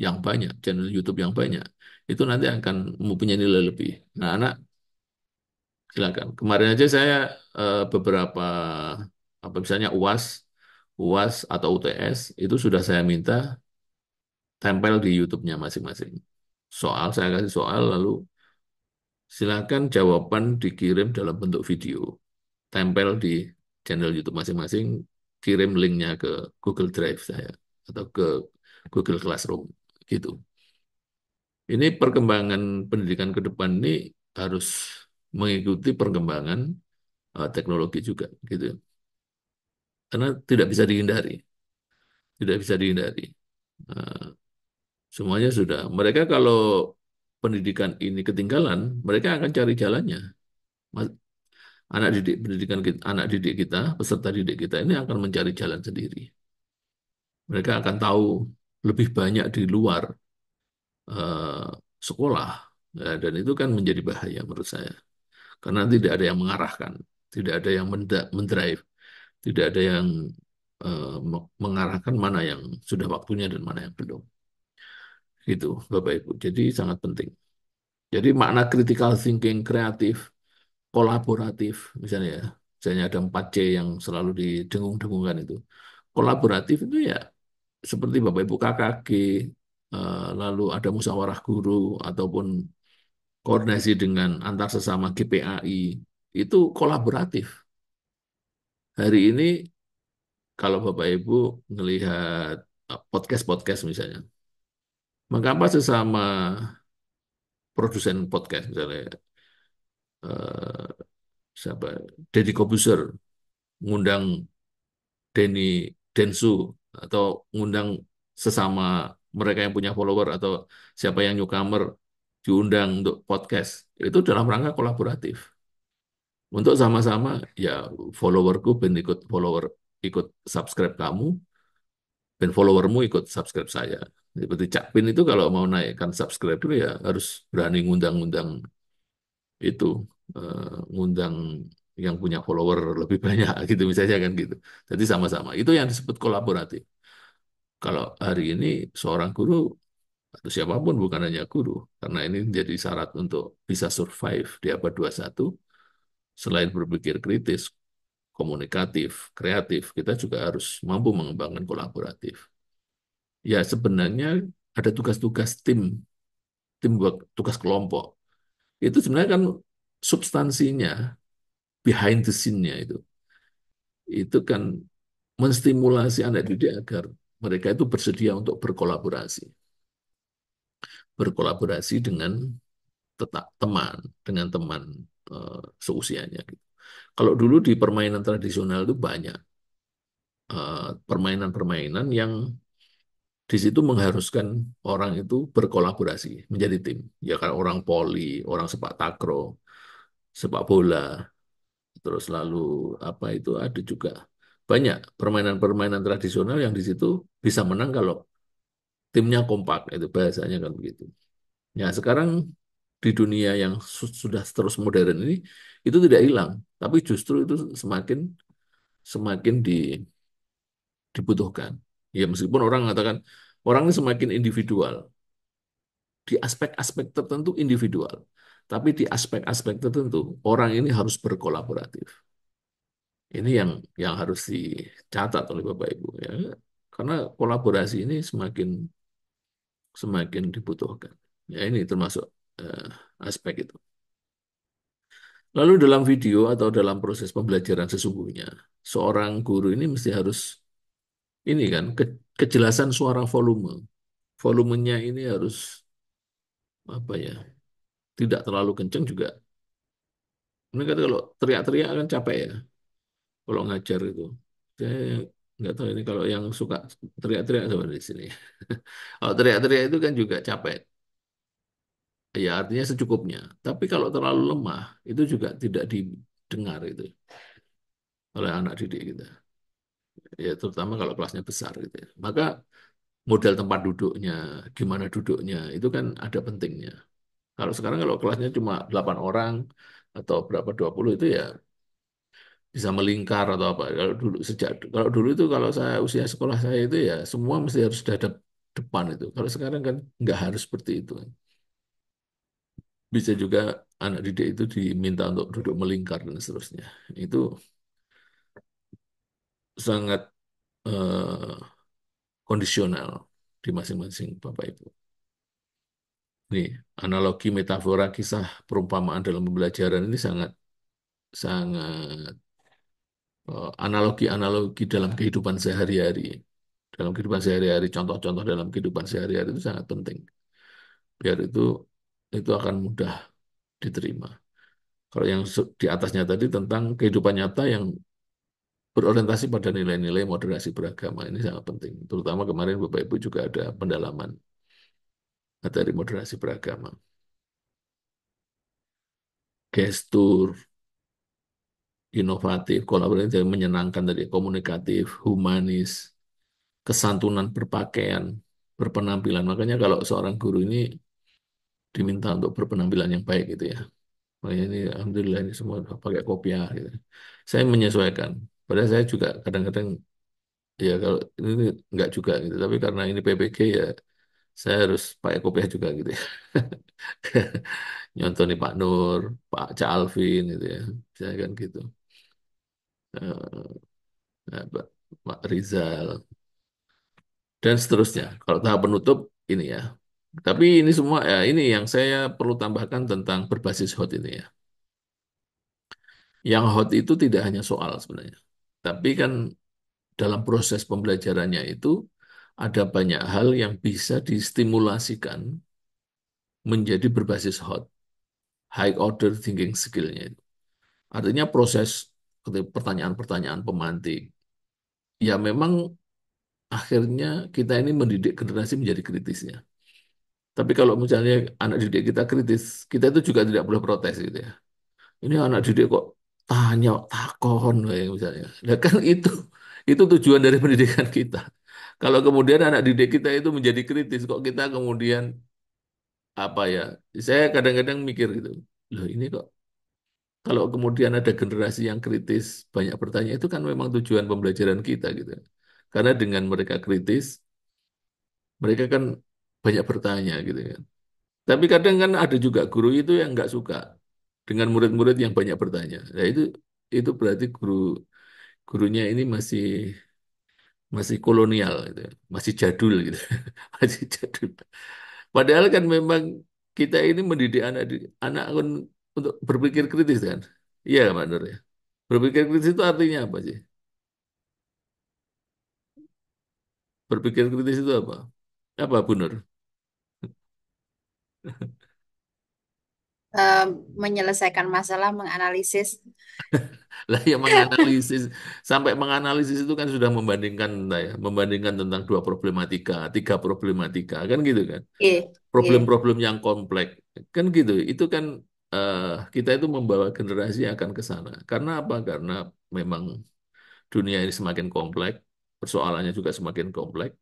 yang banyak, channel YouTube yang banyak, itu nanti akan mempunyai nilai lebih. Nah, anak silakan. Kemarin aja saya beberapa apa misalnya UAS atau UTS itu sudah saya minta tempel di YouTube-nya masing-masing. Saya kasih soal lalu silakan jawaban dikirim dalam bentuk video. Tempel di channel YouTube masing-masing, kirim linknya ke Google Drive saya atau ke Google Classroom gitu. Ini perkembangan pendidikan ke depan ini harus mengikuti perkembangan teknologi juga gitu. Karena tidak bisa dihindari, tidak bisa dihindari. Eh, Semuanya sudah. Mereka kalau pendidikan ini ketinggalan, mereka akan cari jalannya. Mas- anak didik kita, peserta didik kita ini akan mencari jalan sendiri. Mereka akan tahu lebih banyak di luar eh, sekolah. Ya, dan itu kan menjadi bahaya menurut saya. Karena tidak ada yang mengarahkan, tidak ada yang mendrive, tidak ada yang mengarahkan mana yang sudah waktunya dan mana yang belum. Gitu, Bapak Ibu. Jadi sangat penting. Jadi makna critical thinking kreatif, kolaboratif, misalnya ya, misalnya ada 4C yang selalu didengung-dengungkan itu. Kolaboratif itu ya seperti Bapak Ibu KKG, lalu ada musyawarah guru ataupun koordinasi dengan antar sesama GPAI, itu kolaboratif. Hari ini kalau Bapak Ibu melihat podcast-podcast misalnya, mengapa sesama produsen podcast misalnya eh, siapa Deddy Kobuser ngundang Denny Densu atau ngundang sesama mereka yang punya follower atau siapa yang newcomer diundang untuk podcast itu dalam rangka kolaboratif untuk sama-sama ya followerku ben ikut subscribe kamu dan followermu ikut subscribe saya. Seperti Cak Pin itu kalau mau naikkan subscriber ya harus berani ngundang-ngundang itu, ngundang yang punya follower lebih banyak gitu misalnya kan gitu. Jadi sama-sama. Itu yang disebut kolaboratif. Kalau hari ini seorang guru atau siapapun bukan hanya guru, karena ini menjadi syarat untuk bisa survive di abad 21, selain berpikir kritis, komunikatif, kreatif, kita juga harus mampu mengembangkan kolaboratif. Ya sebenarnya ada tugas-tugas teamwork, tugas kelompok. Itu sebenarnya kan substansinya, behind the scene-nya itu kan menstimulasi anak didik agar mereka itu bersedia untuk berkolaborasi. Berkolaborasi dengan tetap teman, dengan teman seusianya. Gitu. Kalau dulu di permainan tradisional itu banyak permainan-permainan yang di situ mengharuskan orang itu berkolaborasi menjadi tim. Ya kan orang poli, orang sepak takraw, sepak bola, terus lalu apa itu ada juga banyak permainan-permainan tradisional yang di situ bisa menang kalau timnya kompak, itu bahasanya kan begitu. Ya sekarang di dunia yang sudah terus modern ini itu tidak hilang, tapi justru itu semakin semakin dibutuhkan. Ya meskipun orang mengatakan orang ini semakin individual di aspek-aspek tertentu individual, tapi di aspek-aspek tertentu orang ini harus berkolaboratif. Ini yang harus dicatat oleh Bapak Ibu ya. Karena kolaborasi ini semakin semakin dibutuhkan. Ya ini termasuk eh, aspek itu. Lalu dalam video atau dalam proses pembelajaran sesungguhnya, seorang guru ini mesti harus ini kan kejelasan suara volume. Volumenya ini harus apa ya? Tidak terlalu kencang juga. Ini kan kalau teriak-teriak kan capek ya. Kalau ngajar itu. Saya nggak tahu ini kalau yang suka teriak-teriak sama di sini. Kalau teriak-teriak itu kan juga capek. Ya artinya secukupnya. Tapi kalau terlalu lemah itu juga tidak didengar itu oleh anak didik kita. Ya terutama kalau kelasnya besar gitu ya. Maka model tempat duduknya, gimana duduknya itu kan ada pentingnya. Kalau sekarang kalau kelasnya cuma 8 orang atau berapa 20 itu ya bisa melingkar atau apa. Kalau dulu itu kalau saya usia sekolah saya itu ya semua mesti harus hadap depan itu. Kalau sekarang kan nggak harus seperti itu. Bisa juga anak didik itu diminta untuk duduk melingkar dan seterusnya. Itu sangat eh, kondisional di masing-masing Bapak Ibu. Nih, analogi metafora kisah perumpamaan dalam pembelajaran ini sangat sangat analogi-analogi dalam kehidupan sehari-hari. Dalam kehidupan sehari-hari, contoh-contoh dalam kehidupan sehari-hari itu sangat penting. Biar itu akan mudah diterima. Kalau yang di atasnya tadi tentang kehidupan nyata yang berorientasi pada nilai-nilai moderasi beragama ini sangat penting. Terutama kemarin Bapak Ibu juga ada pendalaman materi moderasi beragama. Gestur, inovatif, kolaboratif, menyenangkan tadi, komunikatif, humanis, kesantunan berpakaian, berpenampilan. Makanya kalau seorang guru ini diminta untuk berpenampilan yang baik gitu ya. Makanya ini alhamdulillah ini semua pakai kopiah gitu. Saya menyesuaikan. Padahal saya juga kadang-kadang ya kalau ini enggak juga gitu. Tapi karena ini PPG ya saya harus pakai kopiah juga gitu ya. Nyontoni Pak Nur, Pak Cak Alvin gitu ya. Saya kan gitu. Eh, Pak Rizal dan seterusnya. Kalau tahap penutup ini ya. Tapi ini semua ya ini yang saya perlu tambahkan tentang berbasis hot ini ya. Yang hot itu tidak hanya soal sebenarnya. Tapi kan dalam proses pembelajarannya itu ada banyak hal yang bisa distimulasikan menjadi berbasis hot, high order thinking skill-nya itu. Artinya proses pertanyaan-pertanyaan pemantik. Ya memang akhirnya kita ini mendidik generasi menjadi kritisnya. Tapi kalau misalnya anak didik kita kritis, kita itu juga tidak boleh protes gitu ya. Ini anak didik kok tanya takon kayak misalnya. Nah, kan itu tujuan dari pendidikan kita. Kalau kemudian anak didik kita itu menjadi kritis, kok kita kemudian apa ya? Saya kadang-kadang mikir gitu, loh ini kok kalau kemudian ada generasi yang kritis, banyak bertanya itu kan memang tujuan pembelajaran kita gitu. Karena dengan mereka kritis, mereka kan banyak bertanya gitu kan. Tapi kadang kan ada juga guru itu yang nggak suka dengan murid-murid yang banyak bertanya. Nah itu berarti gurunya ini masih masih kolonial gitu, ya. Masih jadul gitu, masih jadul. Padahal kan memang kita ini mendidik anak kan untuk berpikir kritis kan. Iya, Pak Nur ya. Berpikir kritis itu artinya apa sih? Berpikir kritis itu apa? Apa, Bu Nur? Eh, Menyelesaikan masalah, menganalisis. Lah ya menganalisis sampai menganalisis itu kan sudah membandingkan entah ya, membandingkan tentang dua problematika, tiga problematika kan gitu kan. Oke, oke. Problem-problem yang kompleks kan gitu. Itu kan eh, kita itu membawa generasi akan ke sana. Karena apa? Karena memang dunia ini semakin kompleks, persoalannya juga semakin kompleks.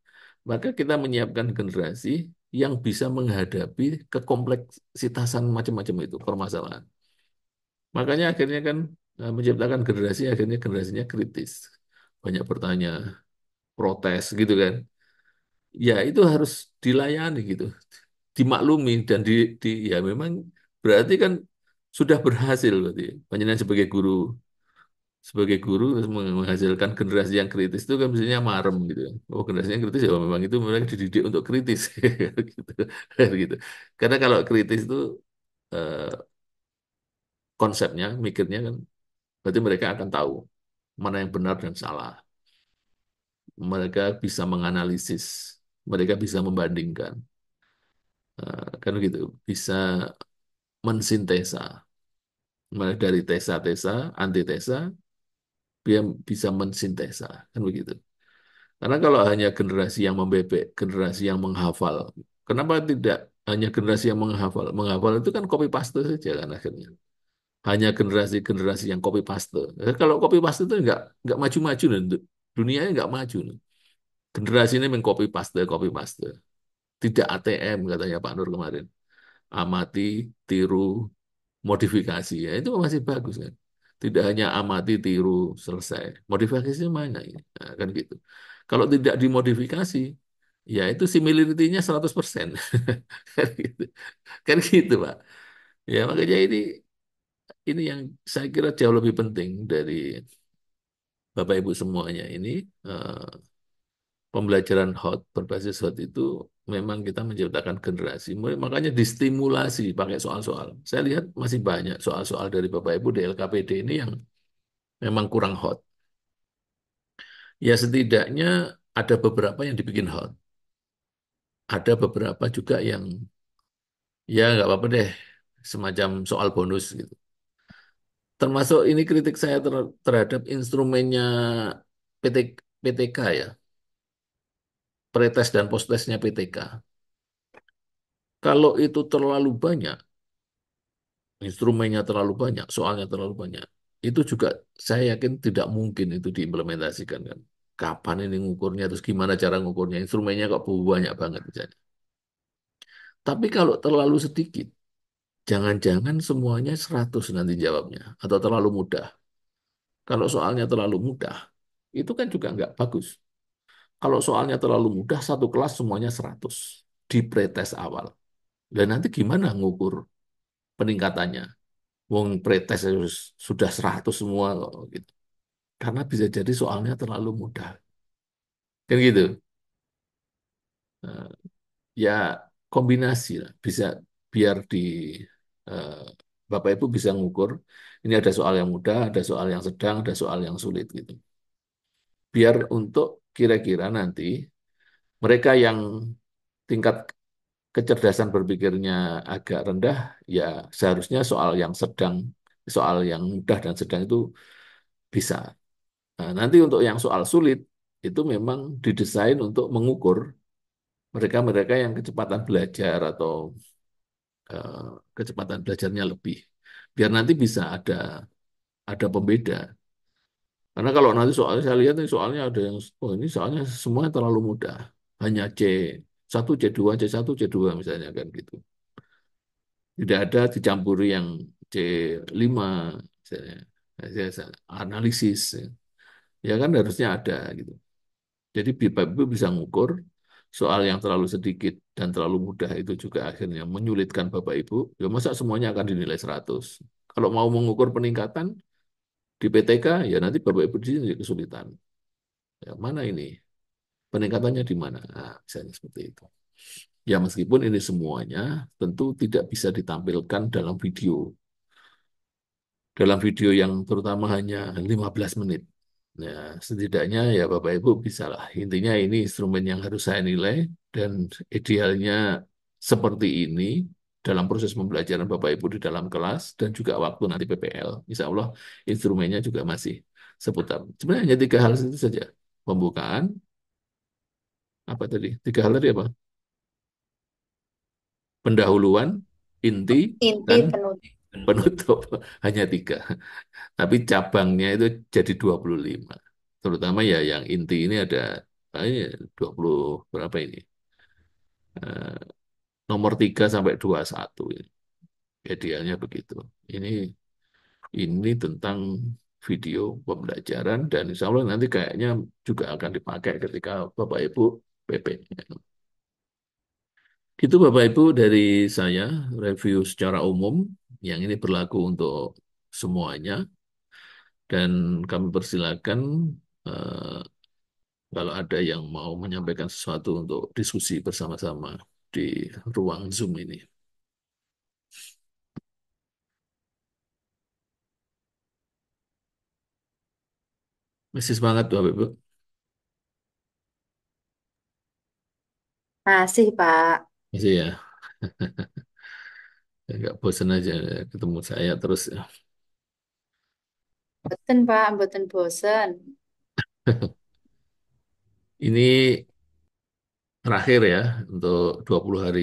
Maka kita menyiapkan generasi yang bisa menghadapi kekompleksitasan macam-macam itu permasalahan. Makanya akhirnya kan menciptakan generasi akhirnya generasinya kritis. Banyak bertanya, protes gitu kan. Ya itu harus dilayani gitu, dimaklumi dan ya memang berarti kan sudah berhasil berarti. Panjenengan sebagai guru terus menghasilkan generasi yang kritis itu kan biasanya marem gitu. Oh generasi yang kritis ya memang itu mereka dididik untuk kritis gitu. Gitu. Karena kalau kritis itu eh, konsepnya, mikirnya kan berarti mereka akan tahu mana yang benar dan salah. Mereka bisa menganalisis, mereka bisa membandingkan, kan gitu, bisa mensintesa. Mulai dari tesa-tesa, antitesa, dia bisa mensintesa, kan begitu. Karena kalau hanya generasi yang membebek, generasi yang menghafal, kenapa tidak hanya generasi yang menghafal? Menghafal itu kan copy paste saja kan akhirnya. Hanya generasi-generasi yang copy paste. Kalau copy paste itu nggak maju-maju, nih. Dunianya nggak maju. Nih. Generasi ini mengcopy paste, copy paste. Tidak ATM katanya Pak Nur kemarin. Amati, tiru, modifikasi. Ya, itu masih bagus kan. Tidak hanya amati, tiru, selesai. Modifikasinya mana ini? Nah, kan gitu. Kalau tidak dimodifikasi, ya itu similarity-nya 100%. Kan gitu. Kan gitu, Pak. Ya, makanya ini yang saya kira jauh lebih penting dari Bapak Ibu semuanya ini. eh, Pembelajaran hot berbasis hot itu memang kita menciptakan generasi. Makanya distimulasi pakai soal-soal. Saya lihat masih banyak soal-soal dari Bapak Ibu di LKPD ini yang memang kurang hot. Ya setidaknya ada beberapa yang dibikin hot. Ada beberapa juga yang ya nggak apa-apa deh, semacam soal bonus gitu. Termasuk ini kritik saya terhadap instrumennya PT, PTK ya, pretest dan posttestnya PTK. Kalau itu terlalu banyak, instrumennya terlalu banyak, soalnya terlalu banyak. Itu juga saya yakin tidak mungkin itu diimplementasikan kan. Kapan ini ngukurnya, terus gimana cara ngukurnya, instrumennya kok banyak banget misalnya. Tapi kalau terlalu sedikit, jangan-jangan semuanya 100 nanti jawabnya, atau terlalu mudah. Kalau soalnya terlalu mudah, itu kan juga nggak bagus. Kalau soalnya terlalu mudah, satu kelas semuanya 100 di pretest awal. Dan nanti gimana ngukur peningkatannya? Wong pretest sudah 100 semua kok, gitu. Karena bisa jadi soalnya terlalu mudah. Kan gitu. Nah, ya kombinasi lah. Bisa biar eh, Bapak Ibu bisa ngukur. Ini ada soal yang mudah, ada soal yang sedang, ada soal yang sulit gitu. Biar untuk kira-kira nanti mereka yang tingkat kecerdasan berpikirnya agak rendah, ya seharusnya soal yang mudah dan sedang itu bisa. Nah, nanti untuk yang soal sulit, itu memang didesain untuk mengukur mereka-mereka yang kecepatan belajar atau eh, kecepatan belajarnya lebih. Biar nanti bisa ada pembeda. Karena kalau nanti soalnya saya lihat nih soalnya ada yang, oh ini soalnya semuanya terlalu mudah. Hanya C1, C2, C1, C2 misalnya kan gitu. Tidak ada dicampuri yang C5 misalnya. Analisis. Ya kan harusnya ada gitu. Jadi Bapak Ibu bisa ngukur soal yang terlalu sedikit dan terlalu mudah itu juga akhirnya menyulitkan Bapak Ibu. Ya masa semuanya akan dinilai 100. Kalau mau mengukur peningkatan di PTK, ya nanti Bapak Ibu di sini kesulitan. Ya, mana ini? Peningkatannya di mana? Nah, misalnya seperti itu. Ya meskipun ini semuanya tentu tidak bisa ditampilkan dalam video. Dalam video yang terutama hanya 15 menit. Ya, setidaknya ya Bapak Ibu bisa lah. Intinya ini instrumen yang harus saya nilai dan idealnya seperti ini dalam proses pembelajaran Bapak Ibu di dalam kelas dan juga waktu nanti PPL. Insya Allah instrumennya juga masih seputar. Sebenarnya hanya 3 hal itu saja. Pembukaan, apa tadi? 3 hal tadi apa? Pendahuluan, inti, Inti dan penuh. Penutup. penutup. Hanya 3. Tapi cabangnya itu jadi 25. Terutama ya yang inti ini ada 20 berapa ini? Eh, nomor 3 sampai 21 ini. Idealnya begitu. Ini tentang video pembelajaran dan insya Allah nanti kayaknya juga akan dipakai ketika Bapak Ibu PP. Itu Bapak Ibu dari saya review secara umum yang ini berlaku untuk semuanya dan kami persilakan eh, kalau ada yang mau menyampaikan sesuatu untuk diskusi bersama-sama di ruang Zoom ini. Masih semangat Bapak Ibu? Masih, Pak. Masih ya? Agak bosan aja ketemu saya terus ya. Boten, Pak. Boten bosen. Ini terakhir ya untuk 20 hari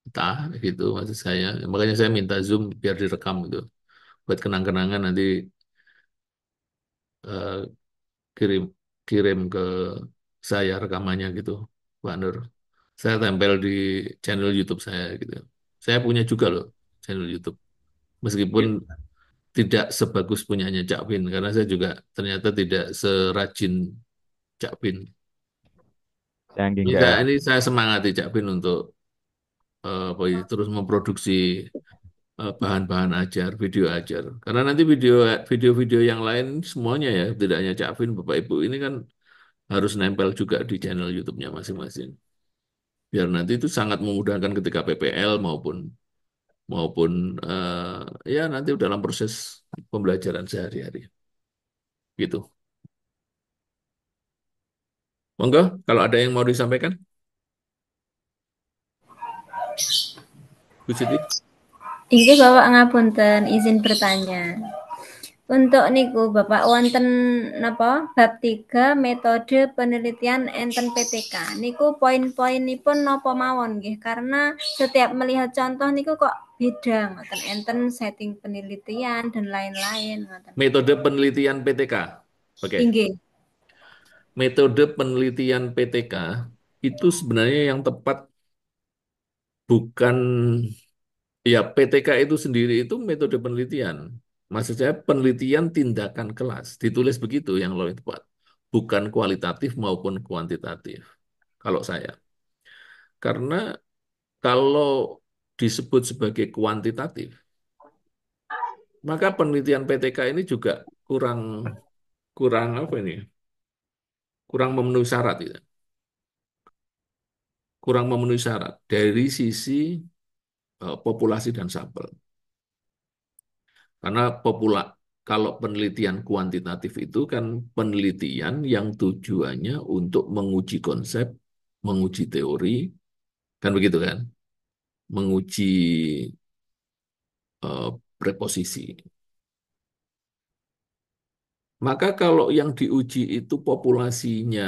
kita gitu maksud saya. Makanya saya minta Zoom biar direkam gitu. Buat kenang-kenangan nanti eh, kirim kirim ke saya rekamannya gitu, Pak Nur. Saya tempel di channel YouTube saya gitu. Saya punya juga loh channel YouTube. Meskipun Ya, tidak sebagus punyanya Cak Win, karena saya juga ternyata tidak serajin Cak Win. Saya Terus enggak. ini saya semangati Cak Win untuk apa ya, terus memproduksi bahan-bahan ajar, video ajar. Karena nanti video-video yang lain semuanya ya, tidak hanya Cak Win, Bapak Ibu ini kan harus nempel juga di channel YouTube-nya masing-masing. Biar nanti itu sangat memudahkan ketika PPL maupun maupun ya nanti dalam proses pembelajaran sehari-hari. Gitu. Monggo, kalau ada yang mau disampaikan, Bu Siti. Iki Bapak ngapunten izin bertanya. Untuk niku Bapak wonten napa bab 3 metode penelitian enten PTK. Niku poin-poinipun napa mawon nggih karena setiap melihat contoh niku kok beda ngoten enten setting penelitian dan lain-lain ngoten. Metode penelitian PTK. Oke. Inggih. Metode penelitian PTK itu sebenarnya yang tepat bukan ya PTK itu sendiri itu metode penelitian. Maksud saya penelitian tindakan kelas. Ditulis begitu yang lebih tepat. Bukan kualitatif maupun kuantitatif. Kalau saya. Karena kalau disebut sebagai kuantitatif, maka penelitian PTK ini juga kurang kurang apa ini? Kurang memenuhi syarat ya. Kurang memenuhi syarat dari sisi populasi dan sampel. Karena kalau penelitian kuantitatif itu kan penelitian yang tujuannya untuk menguji konsep, menguji teori, kan begitu kan? Menguji preposisi. Maka kalau yang diuji itu populasinya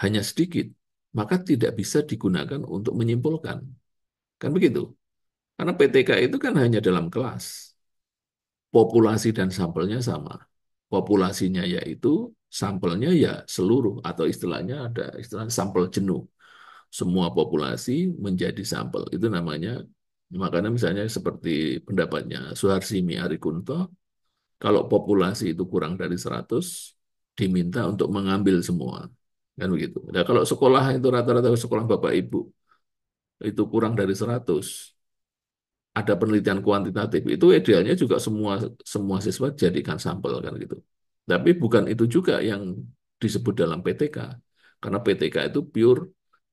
hanya sedikit, maka tidak bisa digunakan untuk menyimpulkan. Kan begitu? Karena PTK itu kan hanya dalam kelas. Populasi dan sampelnya sama. populasinya yaitu sampelnya ya seluruh atau istilahnya ada istilah sampel jenuh. Semua populasi menjadi sampel. Itu namanya, makanya misalnya seperti pendapatnya Suharsimi Arikunto, kalau populasi itu kurang dari 100, diminta untuk mengambil semua. Kan begitu. Nah, kalau sekolah itu rata-rata sekolah Bapak Ibu itu kurang dari 100, ada penelitian kuantitatif, itu idealnya juga semua semua siswa jadikan sampel kan gitu. Tapi bukan itu juga yang disebut dalam PTK. Karena PTK itu pure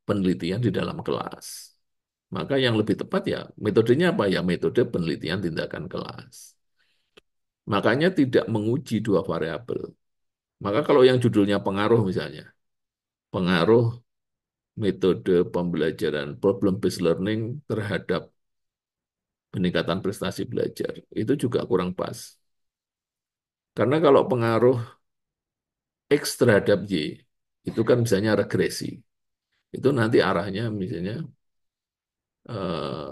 penelitian di dalam kelas. Maka yang lebih tepat ya metodenya apa ya? Metode penelitian tindakan kelas. Makanya tidak menguji dua variabel. Maka kalau yang judulnya pengaruh misalnya, pengaruh metode pembelajaran problem based learning terhadap peningkatan prestasi belajar, itu juga kurang pas. Karena kalau pengaruh X terhadap Y, itu kan misalnya regresi. Itu nanti arahnya misalnya eh,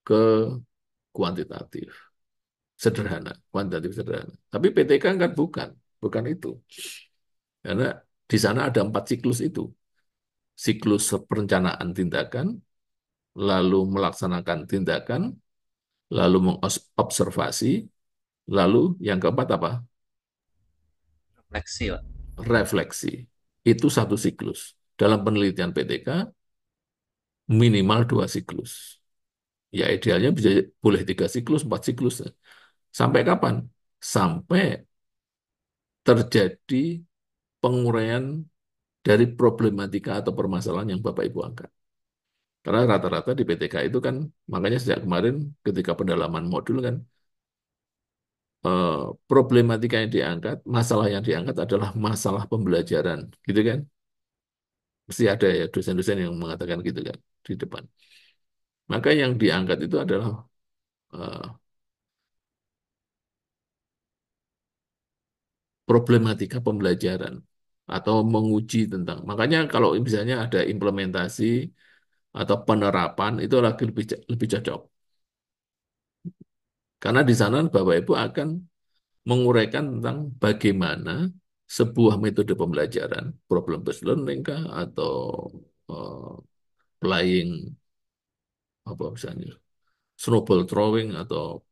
ke kuantitatif, sederhana, kuantitatif sederhana. Tapi PTK kan bukan itu. Karena di sana ada 4 siklus itu. Siklus perencanaan tindakan, lalu melaksanakan tindakan, lalu mengobservasi, lalu yang keempat apa? Refleksi, Pak. Refleksi. Itu satu siklus. Dalam penelitian PTK, minimal 2 siklus. Ya idealnya bisa boleh 3 siklus, 4 siklus. Sampai kapan? Sampai terjadi penguraian dari problematika atau permasalahan yang Bapak Ibu angkat. Karena rata-rata di PTK itu kan, makanya sejak kemarin ketika pendalaman modul kan, eh, problematika yang diangkat, masalah yang diangkat adalah masalah pembelajaran, gitu kan? Mesti ada ya dosen-dosen yang mengatakan gitu kan di depan. Maka yang diangkat itu adalah eh, problematika pembelajaran atau menguji tentang. Makanya kalau misalnya ada implementasi atau penerapan itu lagi lebih cocok. Karena di sana Bapak Ibu akan menguraikan tentang bagaimana sebuah metode pembelajaran, problem based learning kah atau eh, playing apa misalnya snowball throwing atau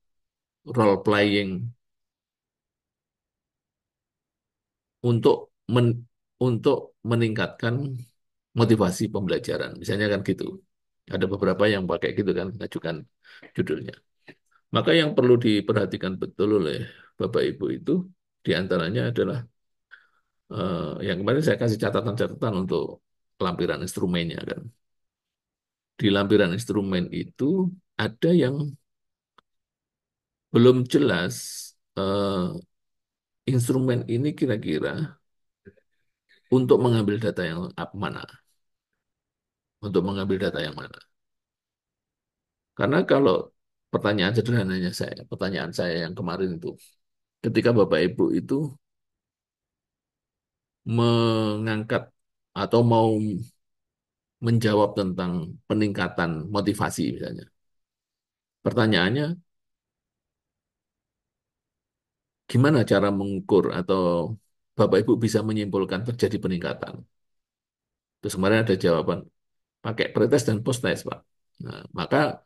role playing untuk untuk meningkatkan motivasi pembelajaran. Misalnya kan gitu. Ada beberapa yang pakai gitu kan, mengajukan judulnya. Maka yang perlu diperhatikan betul oleh Bapak Ibu itu diantaranya adalah yang kemarin saya kasih catatan-catatan untuk lampiran instrumennya kan. Di lampiran instrumen itu ada yang belum jelas eh, instrumen ini kira-kira untuk mengambil data yang mana, untuk mengambil data yang mana. Karena kalau pertanyaan saya yang kemarin itu, ketika Bapak Ibu itu mengangkat atau mau menjawab tentang peningkatan motivasi misalnya. Pertanyaannya, gimana cara mengukur atau Bapak Ibu bisa menyimpulkan terjadi peningkatan? Terus kemarin ada jawaban, pakai pretest dan post-test, Pak. Nah, maka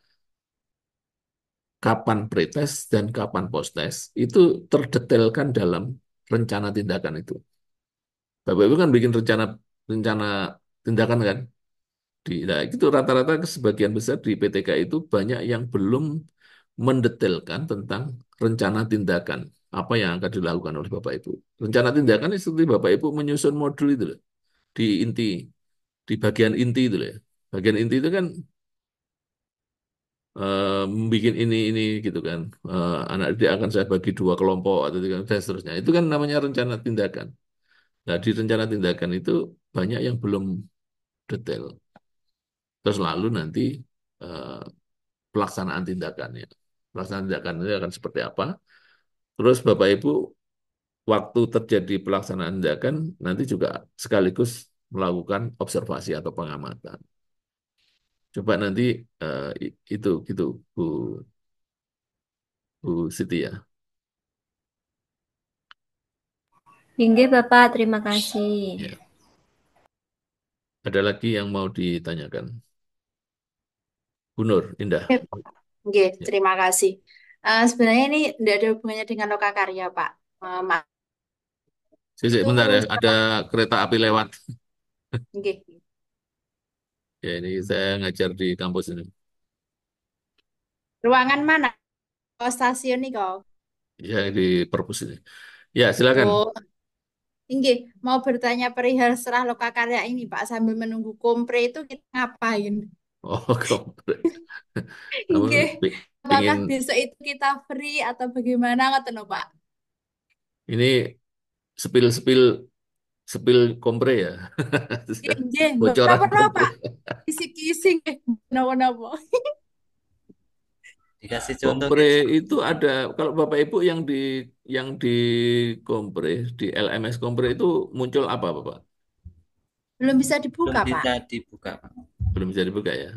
kapan pretest dan kapan post-test itu terdetailkan dalam rencana tindakan itu. Bapak Ibu kan bikin rencana rencana tindakan kan? Nah, itu rata-rata sebagian besar di PTK itu banyak yang belum mendetailkan tentang rencana tindakan apa yang akan dilakukan oleh Bapak Ibu. Rencana tindakan itu seperti Bapak Ibu menyusun modul itu loh, di inti, di bagian inti itu loh ya. Bagian inti itu kan bikin ini gitu kan. Anak didik akan saya bagi 2 kelompok atau tiga dan seterusnya. Itu kan namanya rencana tindakan. Nah, di rencana tindakan itu banyak yang belum detail. Terus lalu nanti eh, pelaksanaan tindakannya. Pelaksanaan tindakan itu akan seperti apa? Terus Bapak Ibu, waktu terjadi pelaksanaan tindakan, nanti juga sekaligus melakukan observasi atau pengamatan. Coba nanti itu gitu Bu Bu Siti ya. Inggih, Bapak, terima kasih. Ya. Ada lagi yang mau ditanyakan? Bu Nur, Indah. Oke, Ya. terima kasih. Sebenarnya ini tidak ada hubungannya dengan lokakarya, Pak. Maaf, Sisi, itu bentar ya, ada kereta api lewat. oke. Ya, ini saya ngajar di kampus ini. Ruangan mana? Oh, stasiun nih kok. Ya, di perpus ini. Ya, silakan. Oh, oke. Mau bertanya perihal serah lokakarya ini, Pak. Sambil menunggu kompre itu kita ngapain? Oh, komplit. Kamu Oke. pingin Apakah besok itu kita free atau bagaimana ngoten lho, Pak? ini sepil-sepil sepil kompre ya. Nggih, mboten Bocoran apa-apa, kompre. Pak. Kisi-kisi nggih. Napa-napa. Dikasih contoh Kompre gitu. itu ada kalau Bapak Ibu yang di kompre di LMS kompre itu muncul apa Bapak? Belum bisa Belum dibuka, Pak. bisa dibuka, Pak. Belum bisa dibuka ya.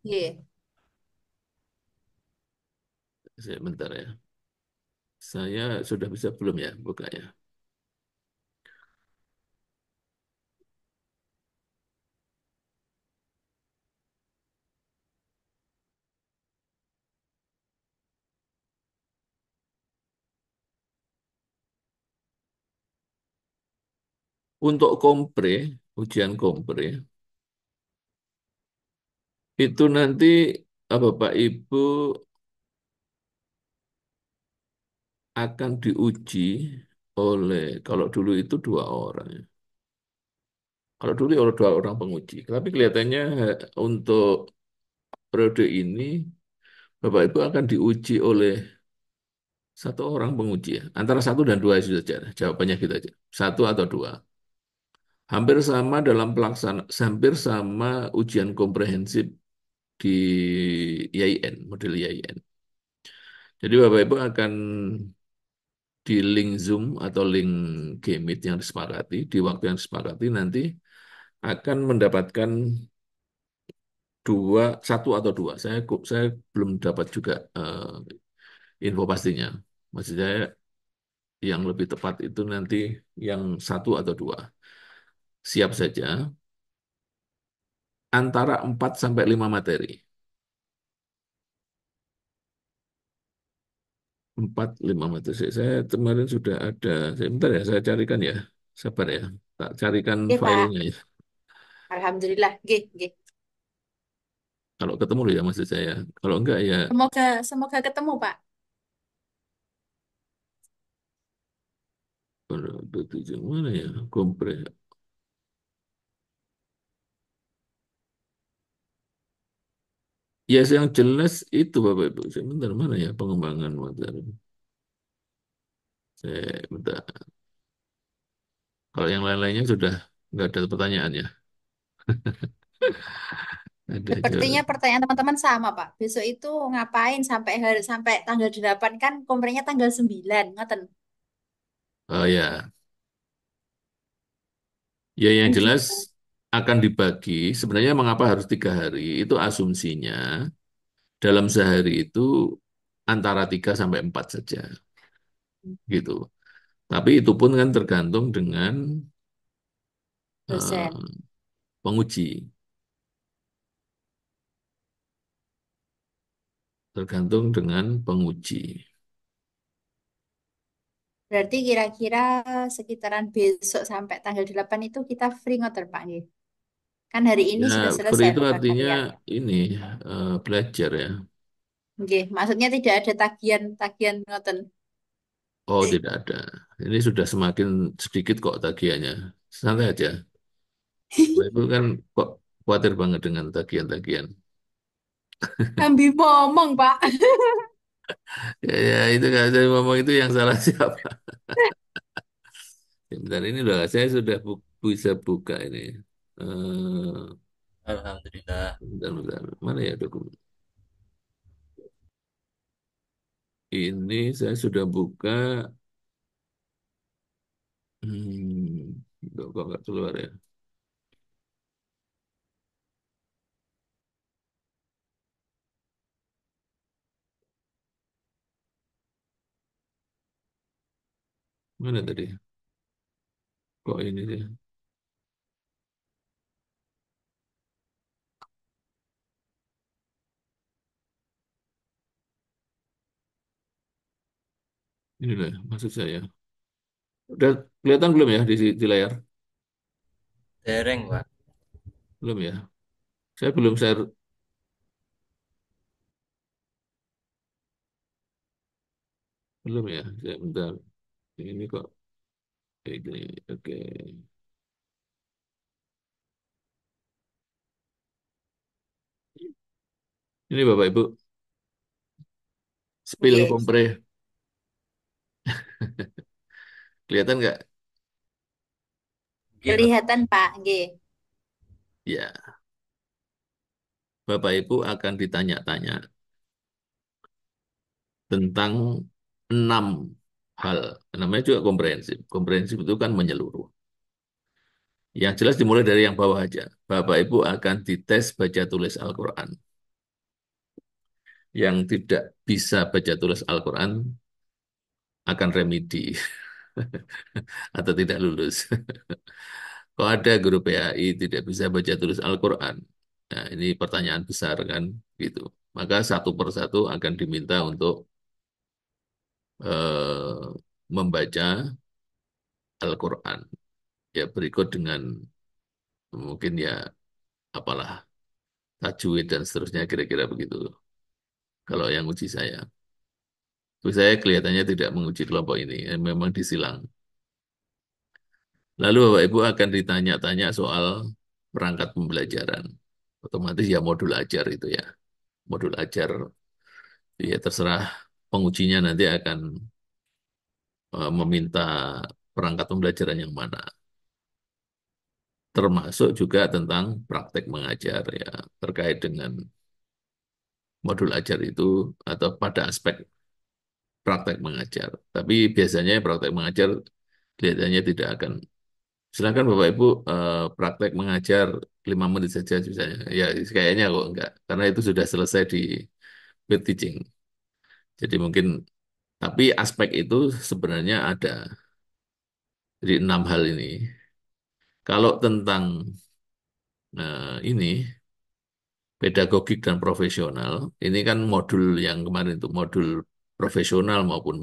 Nggih. Sebentar ya. Saya sudah bisa belum ya bukanya. Untuk kompre, ujian kompre itu nanti Bapak Ibu akan diuji oleh kalau dulu itu 2 orang ya. Kalau dulu oleh 2 orang penguji. Tapi kelihatannya untuk periode ini Bapak Ibu akan diuji oleh 1 orang penguji ya. Antara 1 dan 2 saja. Jawabannya gitu aja. 1 atau 2. Hampir sama dalam pelaksana, hampir sama ujian komprehensif di IAIN, model IAIN. Jadi Bapak Ibu akan di link Zoom atau link Gmeet yang disepakati, di waktu yang disepakati nanti akan mendapatkan 1 atau 2. Saya belum dapat juga info pastinya. Maksud saya yang lebih tepat itu nanti yang 1 atau 2. Siap saja antara 4 sampai 5 materi. 4, 5 materi. Saya kemarin sudah ada. Sebentar ya, saya carikan ya. Sabar ya. Tak carikan Oke, Pak. filenya ya. Alhamdulillah. Nggih, nggih. Kalau ketemu loh ya maksud saya. Kalau enggak ya Semoga semoga ketemu, Pak. tujuh mana ya? Kompre. Ya, yang jelas itu Bapak Ibu. Sebentar mana ya pengembangan materi. Saya bentar. Kalau yang lain-lainnya sudah nggak ada pertanyaan ya. Ada Sepertinya aja. pertanyaan teman-teman sama, Pak. Besok itu ngapain sampai tanggal 8 kan komprenya tanggal 9, ngoten. Oh ya, ya yang Kan jelas gitu. akan dibagi. Sebenarnya mengapa harus 3 hari? Itu asumsinya dalam sehari itu antara 3 sampai 4 saja, gitu. Tapi itu pun kan tergantung dengan Dosen. eh, penguji, tergantung dengan penguji. Berarti kira-kira sekitaran besok sampai tanggal 8 itu kita free ngoten, Pak nggih. Kan hari ini Ya, sudah free selesai itu loka artinya karyanya. ini belajar ya. Nggih, maksudnya tidak ada tagihan-tagihan ngoten. Oh, tidak ada. Ini sudah semakin sedikit kok tagihannya. Santai aja. Nah, itu kan kok khawatir banget dengan tagihan-tagihan. Ambi ngomong, Pak. Ya, itu nggak saya ngomong itu yang salah siapa. Sebentar ini loh, saya sudah bisa buka ini. Eh, Alhamdulillah. bentar, bentar. Mana ya dokumen? Ini saya sudah buka. Kok nggak keluar ya? Mana tadi? Kok ini sih? Ini lah maksud saya. Udah kelihatan belum ya di layar? Dereng, Pak. Belum ya? Saya belum share, belum ya? Saya bentar. Ini kok kayak gini. Oke. Ini Bapak Ibu, spill Yes. kompre. Kelihatan nggak? Nggih, Pak. Kelihatan Pak, nggih. Ya, Bapak Ibu akan ditanya-tanya tentang 6 hal. Namanya juga komprehensif. Komprehensif itu kan menyeluruh. Yang jelas dimulai dari yang bawah aja. Bapak Ibu akan dites baca tulis Al-Quran. Yang tidak bisa baca tulis Al-Quran akan remedi atau tidak lulus. Kalau ada guru PAI tidak bisa baca tulis Al-Quran, nah ini pertanyaan besar kan, gitu. Maka satu persatu akan diminta untuk membaca Al-Quran. Ya berikut dengan mungkin ya apalah tajwid dan seterusnya kira-kira begitu. Kalau yang uji saya. Uji saya kelihatannya tidak menguji kelompok ini, memang disilang. Lalu Bapak Ibu akan ditanya-tanya soal perangkat pembelajaran. Otomatis ya modul ajar itu ya. Modul ajar ya terserah pengujinya nanti akan meminta perangkat pembelajaran yang mana. Termasuk juga tentang praktek mengajar ya terkait dengan modul ajar itu atau pada aspek praktek mengajar. Tapi biasanya praktek mengajar kelihatannya tidak akan. Silakan Bapak Ibu praktek mengajar 5 menit saja misalnya. Ya kayaknya kok enggak, karena itu sudah selesai di peer teaching. Jadi mungkin, tapi aspek itu sebenarnya ada. Jadi 6 hal ini. Kalau tentang ini pedagogik dan profesional, ini kan modul yang kemarin itu modul profesional maupun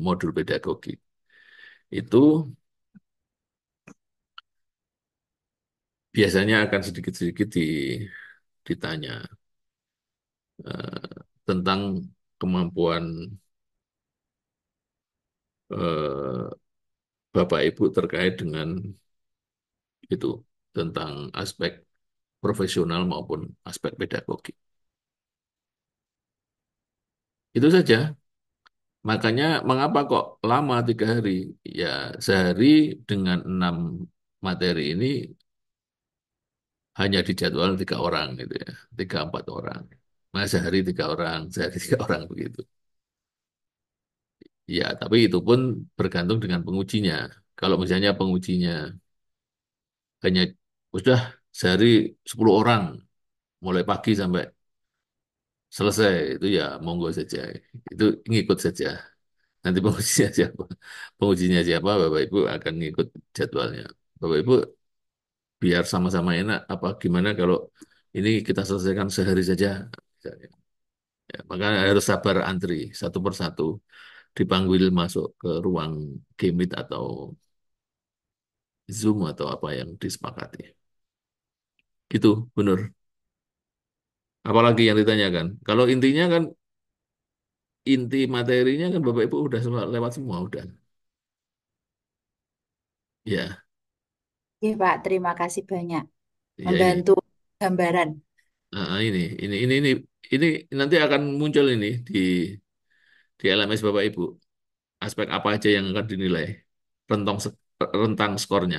modul pedagogik. Itu biasanya akan sedikit-sedikit ditanya tentang kemampuan eh, Bapak Ibu terkait dengan itu tentang aspek profesional maupun aspek pedagogik. Itu saja. Makanya mengapa kok lama 3 hari? Ya sehari dengan 6 materi ini hanya dijadwal 3 orang gitu ya, 3 4 orang. Nah sehari 3 orang, sehari 3 orang begitu. Ya tapi itu pun bergantung dengan pengujinya. Kalau misalnya pengujinya hanya sudah sehari 10 orang, mulai pagi sampai selesai, itu ya monggo saja. Itu ngikut saja. Nanti pengujinya siapa? Pengujinya siapa? Bapak Ibu akan ngikut jadwalnya. Bapak Ibu biar sama-sama enak. Apa gimana kalau ini kita selesaikan sehari saja? Misalnya. Ya, maka harus sabar antri satu persatu dipanggil masuk ke ruang G-Meet atau Zoom atau apa yang disepakati. Gitu, benar. Apalagi yang ditanyakan. Kalau intinya kan inti materinya kan Bapak Ibu udah lewat semua udah. Ya, Iya Pak, terima kasih banyak. ya ini. Membantu gambaran. Ini nanti akan muncul ini di LMS Bapak Ibu. Aspek apa aja yang akan dinilai, rentang skornya.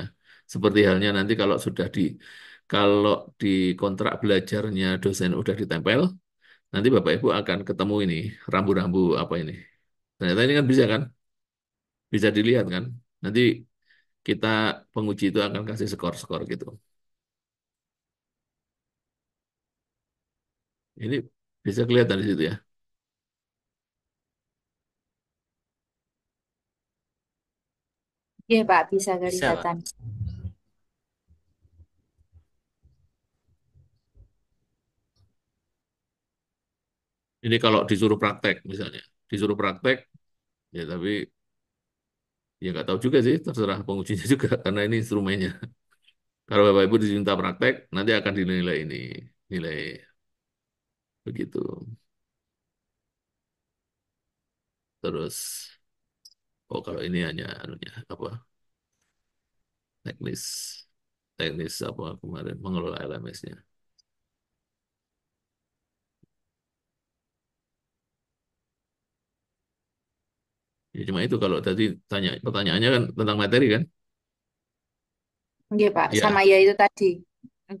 Seperti halnya nanti kalau di kontrak belajarnya dosen udah ditempel, nanti Bapak Ibu akan ketemu ini rambu-rambu apa ini. Ternyata ini kan bisa kan, bisa dilihat kan. Nanti kita penguji itu akan kasih skor-skor gitu. Ini bisa kelihatan di situ ya. Iya, Pak, bisa Bisa, Pak. kelihatan. Ini kalau disuruh praktek misalnya, disuruh praktek, ya tapi ya nggak tahu juga sih, terserah pengujinya juga karena ini instrumennya. Kalau Bapak Ibu diminta praktek, nanti akan dinilai ini, nilai begitu. Terus, oh kalau ini hanya anunya apa teknis, teknis apa kemarin mengelola LMS-nya. Ya cuma itu kalau tadi tanya pertanyaannya kan tentang materi kan? Iya, Pak. Sama Ya, ya itu tadi.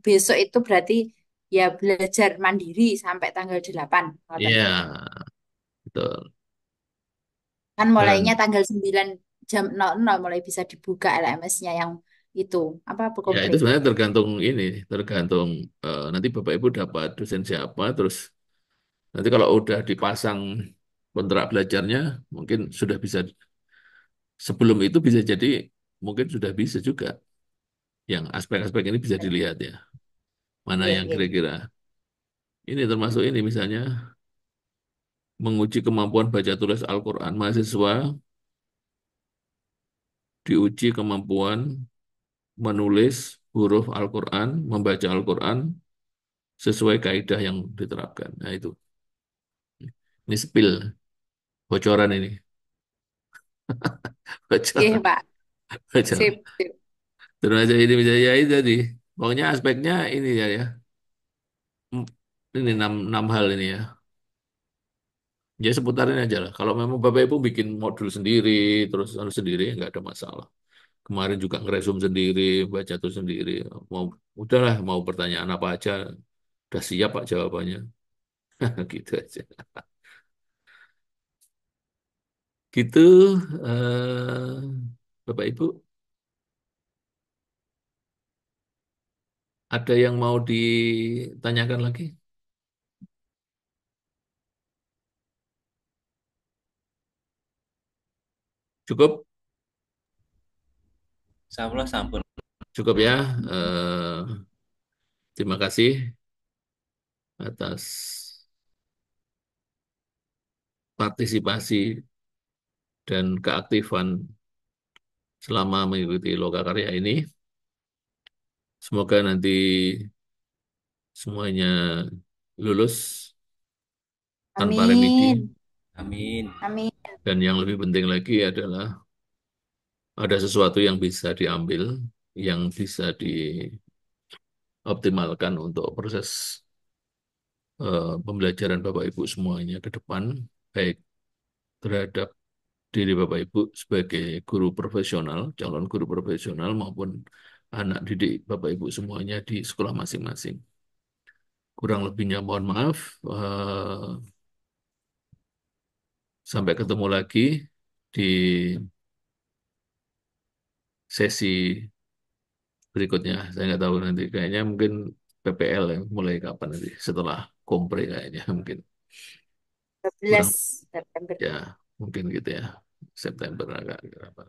Besok itu berarti ya belajar mandiri sampai tanggal 8. Ngoten nggih. iya betul. Kan mulainya Dan tanggal 9 jam 00 mulai bisa dibuka LMS-nya yang itu. Apa buku ya itu print. sebenarnya tergantung ini, tergantung nanti Bapak Ibu dapat dosen siapa, terus nanti kalau udah dipasang kontrak belajarnya, mungkin sudah bisa, sebelum itu bisa jadi mungkin sudah bisa juga. Yang aspek-aspek ini bisa dilihat ya, mana Nggih, yang nggih. kira-kira. Ini termasuk ini misalnya, menguji kemampuan baca tulis Al-Quran. Mahasiswa diuji kemampuan menulis huruf Al-Quran, membaca Al-Quran sesuai kaidah yang diterapkan. Nah itu, ini spill, bocoran ini. Nggih, Bocoran, Pak. bocoran. Sip, sip. Terus aja ini bisa ya itu tadi. Pokoknya aspeknya ini ya ya. Hmm, Ini enam hal ini ya. Ya seputarin aja lah. Kalau memang Bapak Ibu bikin modul sendiri, terus harus sendiri, nggak ada masalah. Kemarin juga ngeresum sendiri, baca tuh sendiri. Mau udahlah, mau pertanyaan apa aja, udah siap Pak jawabannya. Gitu aja. Gitu, Bapak Ibu, ada yang mau ditanyakan lagi? Cukup? Insyaallah sampun. Cukup ya. Eh, Terima kasih atas partisipasi dan keaktifan selama mengikuti Lokakarya ini. Semoga nanti semuanya lulus tanpa remedi. Amin. Amin. Amin. Dan yang lebih penting lagi adalah ada sesuatu yang bisa diambil, yang bisa dioptimalkan untuk proses pembelajaran Bapak Ibu semuanya ke depan, baik terhadap diri Bapak Ibu sebagai guru profesional, calon guru profesional maupun anak didik Bapak Ibu semuanya di sekolah masing-masing. Kurang lebihnya mohon maaf. Sampai ketemu lagi di sesi berikutnya. Saya nggak tahu nanti. Kayaknya mungkin PPL ya, mulai kapan nanti. Setelah kompre kayaknya mungkin. 12 Kurang September. ya, mungkin gitu ya. September agak apa.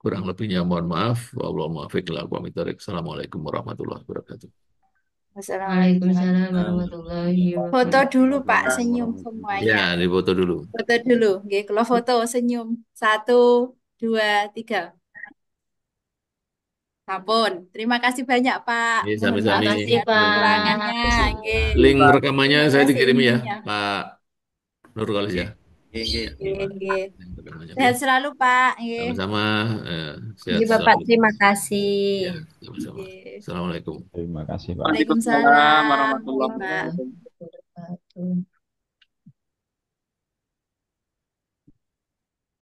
Kurang lebihnya mohon maaf. Wallahul muwaffiq ila aqwamit thoriq. Assalamualaikum warahmatullahi wabarakatuh. Wassalamualaikum. Waalaikumsalam warahmatullahi Foto dulu, Pak. wabarakatuh. Senyum Ya, semuanya. dipoto dulu. Foto dulu. Nggih, kalau foto senyum. Satu, dua, tiga. Sampun. Terima kasih banyak, Pak. Ini Mohon maaf sami-sami. Makasih, segala kekurangannya. Pak. Nggih. Link rekamannya saya Semoga dikirim ya, seininya. Pak Nurgalis ya. Nggih. Nggih, nggih. Ya, Nggih, nggih. link rekamannya. Oke. Sehat selalu, Pak. Nggih. Sama-sama. Sehat Iya, Bapak, selalu. terima kasih. Ya, sama-sama. Nggih. Assalamualaikum. Terima kasih, Pak. Waalaikumsalam. Waalaikumsalam Nggih, warahmatullahi Pak. wabarakatuh.